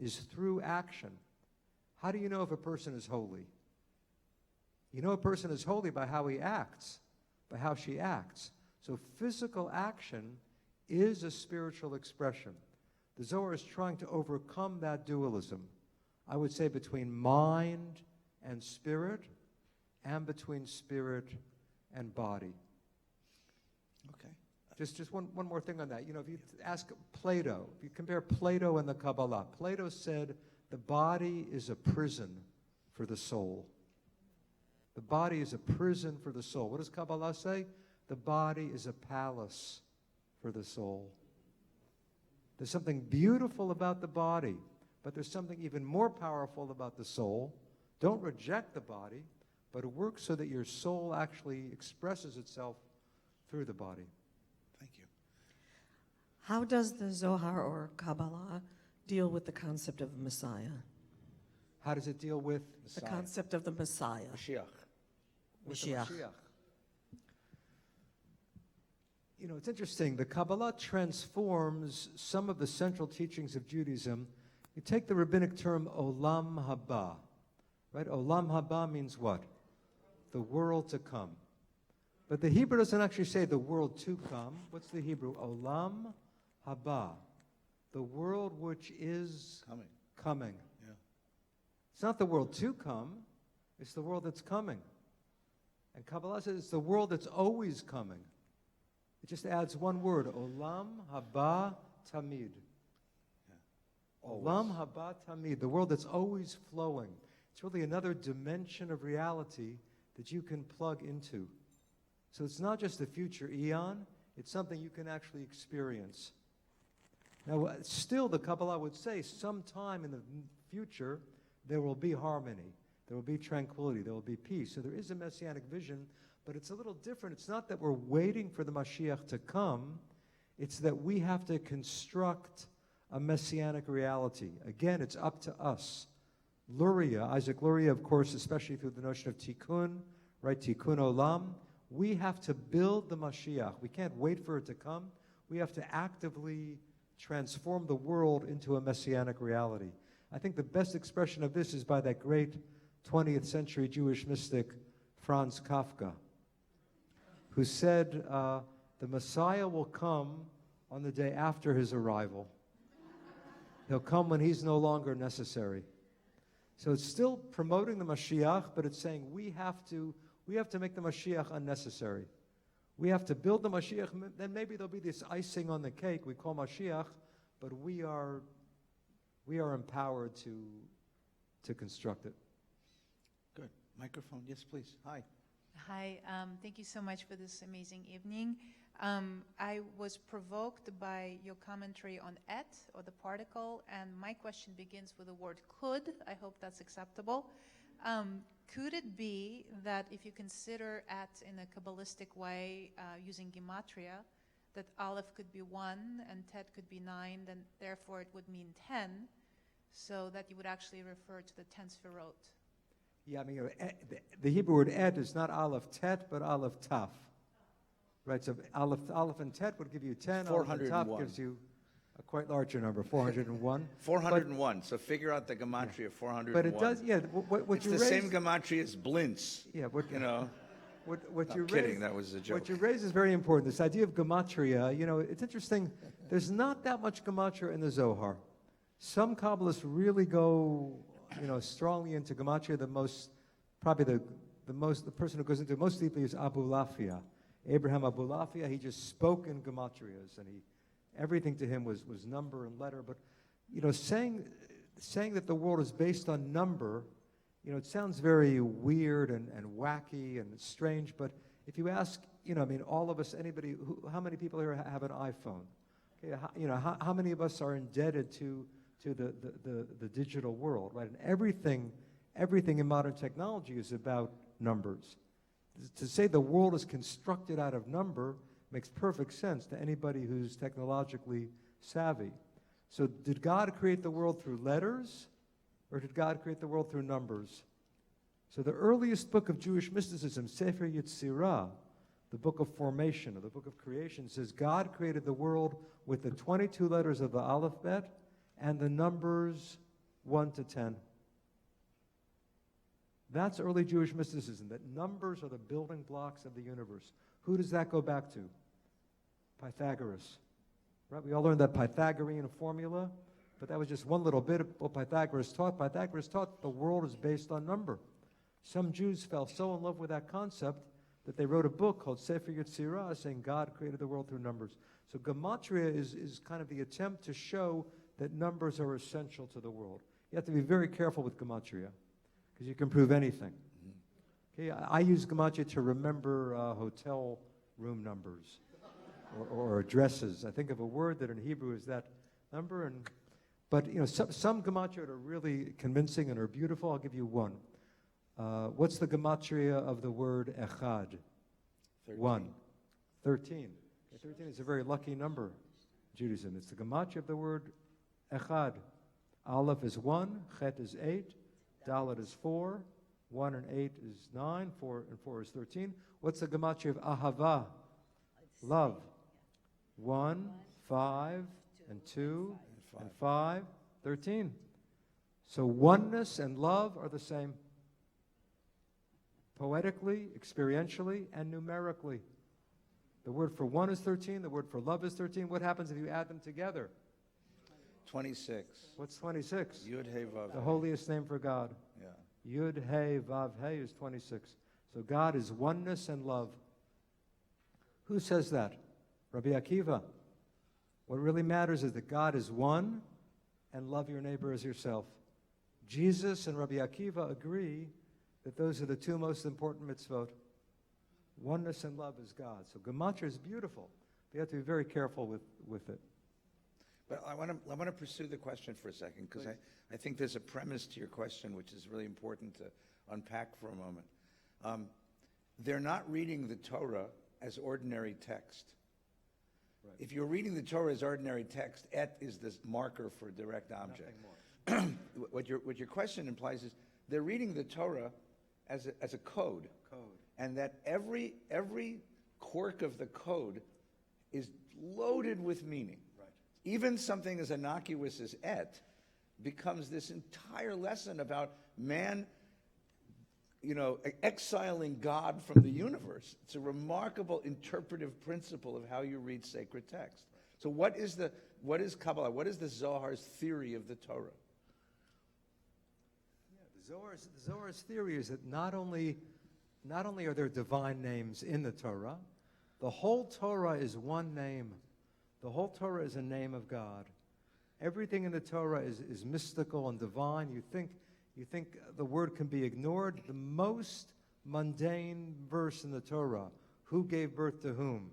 is through action. How do you know if a person is holy? You know a person is holy by how he acts, by how she acts. So physical action is a spiritual expression. The Zohar is trying to overcome that dualism, I would say, between mind and spirit, and between spirit and body. Okay. Just one more thing on that. If you ask Plato, if you compare Plato and the Kabbalah, Plato said the body is a prison for the soul. The body is a prison for the soul. What does Kabbalah say? The body is a palace for the soul. There's something beautiful about the body, but there's something even more powerful about the soul. Don't reject the body, but work so that your soul actually expresses itself through the body. Thank you. How does the Zohar or Kabbalah deal with the concept of Messiah? How does it deal with The concept of the Messiah. Mashiach. the Mashiach. Mashiach? It's interesting. The Kabbalah transforms some of the central teachings of Judaism. You take the rabbinic term Olam Haba, right? Olam Haba means what? The world to come. But the Hebrew doesn't actually say the world to come. What's the Hebrew? Olam Haba, the world which is coming. Yeah. It's not the world to come, it's the world that's coming. And Kabbalah says it's the world that's always coming. It just adds one word, Olam Haba Tamid. Yeah. Olam Haba Tamid, the world that's always flowing. It's really another dimension of reality that you can plug into. So it's not just the future eon, it's something you can actually experience. Now, still the Kabbalah would say sometime in the future there will be harmony, there will be tranquility, there will be peace. So there is a messianic vision, but it's a little different. It's not that we're waiting for the Mashiach to come, it's that we have to construct a messianic reality. Again, it's up to us. Luria, Isaac Luria, of course, especially through the notion of tikkun, right, tikkun olam, we have to build the Mashiach. We can't wait for it to come. We have to actively transform the world into a messianic reality. I think the best expression of this is by that great 20th century Jewish mystic, Franz Kafka, who said, the Messiah will come on the day after his arrival. He'll come when he's no longer necessary. So it's still promoting the Mashiach, but it's saying we have to make the Mashiach unnecessary. We have to build the Mashiach, then maybe there'll be this icing on the cake we call Mashiach, but we are empowered to construct it. Good. Microphone, yes, please. Hi. Hi, thank you so much for this amazing evening. I was provoked by your commentary on et, or the particle, and my question begins with the word could. I hope that's acceptable. Could it be that if you consider et in a Kabbalistic way, using gematria, that Aleph could be 1 and Tet could be 9, then therefore it would mean 10, so that you would actually refer to the 10 Sefirot. Yeah, I mean, the Hebrew word et is not Aleph Tet, but Aleph Taf. Right, so Aleph and Tet would give you 10. Aleph and Taf 401. gives you a quite larger number, 401. 401. So figure out the gematria of 401. But it does, yeah, what It's you the raise... same gematria as Blintz. Yeah, what, You know, what you I'm kidding. raise... That was a joke. What you raise is very important. This idea of gematria, you know, it's interesting. There's not that much gematria in the Zohar. Some Kabbalists really go, you know, strongly into gematria. Probably the person who goes into it most deeply is Abu Lafia. Abraham Abu Lafia, he just spoke in gematrias, and everything to him was number and letter. But, you know, saying that the world is based on number, you know, it sounds very weird and wacky and strange. But if you ask, you know, I mean, all of us, anybody, how many people here have an iPhone? Okay, how many of us are indebted to the digital world, right? And everything in modern technology is about numbers. To say the world is constructed out of number makes perfect sense to anybody who's technologically savvy. So did God create the world through letters, or did God create the world through numbers? So the earliest book of Jewish mysticism, Sefer Yetzirah, the book of formation, or the book of creation, says God created the world with the 22 letters of the alphabet and the numbers 1 to 10. That's early Jewish mysticism, that numbers are the building blocks of the universe. Who does that go back to? Pythagoras. Right? We all learned that Pythagorean formula, but that was just one little bit of what Pythagoras taught. Pythagoras taught the world is based on number. Some Jews fell so in love with that concept that they wrote a book called Sefer Yetzirah saying God created the world through numbers. So gematria is kind of the attempt to show that numbers are essential to the world. You have to be very careful with gematria, because you can prove anything. Okay, I use gematria to remember hotel room numbers or addresses. I think of a word that in Hebrew is that number. But you know, some gematria are really convincing and are beautiful. I'll give you one. What's the gematria of the word echad? 13. 1. 13. Okay, 13 is a very lucky number in Judaism. It's the gematria of the word echad. Aleph is 1, chet is 8, dalet is 4, 1 and 8 is 9, 4 and 4 is 13. What's the gematria of ahava? Love. 1, 5, and 2, and 5, 13. So oneness and love are the same. Poetically, experientially, and numerically. The word for one is 13, the word for love is 13. What happens if you add them together? 26. What's 26? Yud Hey Vav. The holiest name for God. Yeah. Yud Hey Vav Hey is 26. So God is oneness and love. Who says that? Rabbi Akiva. What really matters is that God is one and love your neighbor as yourself. Jesus and Rabbi Akiva agree that those are the two most important mitzvot. Oneness and love is God. So gematria is beautiful. But you have to be very careful with it. But I want to pursue the question for a second, because I think there's a premise to your question which is really important to unpack for a moment. They're not reading the Torah as ordinary text. Right. If you're reading the Torah as ordinary text, et is the marker for direct object. Nothing more. What your question implies is they're reading the Torah as a code. And that every quirk of the code is loaded with meaning. Right. Even something as innocuous as et becomes this entire lesson about man, you know, exiling God from the universe. It's a remarkable interpretive principle of how you read sacred text. So what is Kabbalah? What is the Zohar's theory of the Torah? Yeah, the Zohar's theory is that not only are there divine names in the Torah, the whole Torah is one name. The whole Torah is a name of God. Everything in the Torah is mystical and divine. You think the word can be ignored. The most mundane verse in the Torah, who gave birth to whom?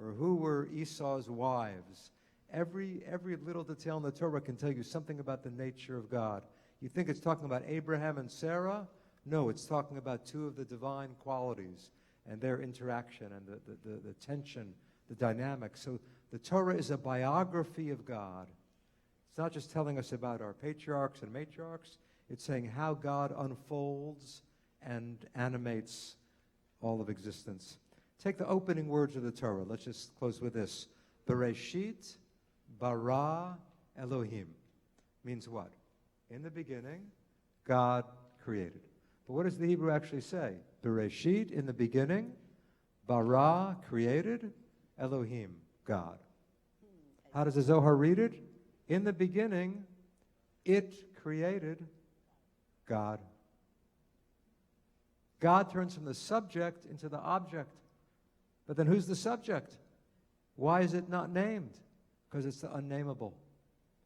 Or who were Esau's wives? Every little detail in the Torah can tell you something about the nature of God. You think it's talking about Abraham and Sarah? No, it's talking about two of the divine qualities and their interaction and the tension the dynamic. So the Torah is a biography of God. It's not just telling us about our patriarchs and matriarchs. It's saying how God unfolds and animates all of existence. Take the opening words of the Torah. Let's just close with this. Bereshit bara Elohim. Means what? In the beginning, God created. But what does the Hebrew actually say? Bereshit, in the beginning, bara, created, Elohim, God. How does the Zohar read it? In the beginning, it created God. God turns from the subject into the object. But then who's the subject? Why is it not named? Because it's the unnameable.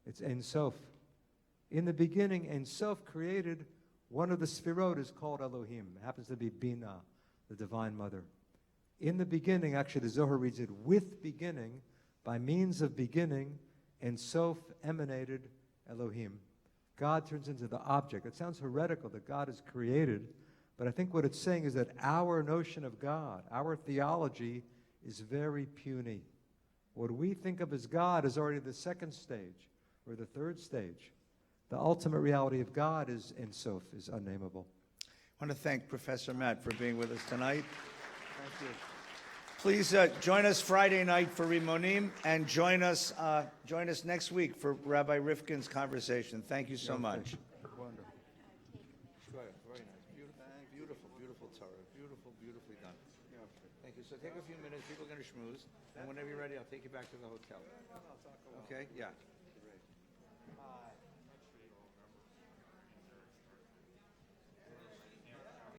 It's Ein Sof. In the beginning, Ein Sof created one of the Sfirot is called Elohim. It happens to be Bina, the Divine Mother. In the beginning, actually the Zohar reads it, with beginning, by means of beginning, Ein Sof emanated Elohim. God turns into the object. It sounds heretical that God is created, but I think what it's saying is that our notion of God, our theology, is very puny. What we think of as God is already the second stage, or the third stage. The ultimate reality of God is Ein Sof, is unnameable. I want to thank Professor Matt for being with us tonight. Thank you. Please join us Friday night for Rimonim, and join us next week for Rabbi Rifkin's conversation. Thank you so much. Wonderful. Very nice. Beautiful, beautiful Torah. Beautifully done. Thank you. So take a few minutes. People are going to schmooze. And whenever you're ready, I'll take you back to the hotel. Okay? Yeah.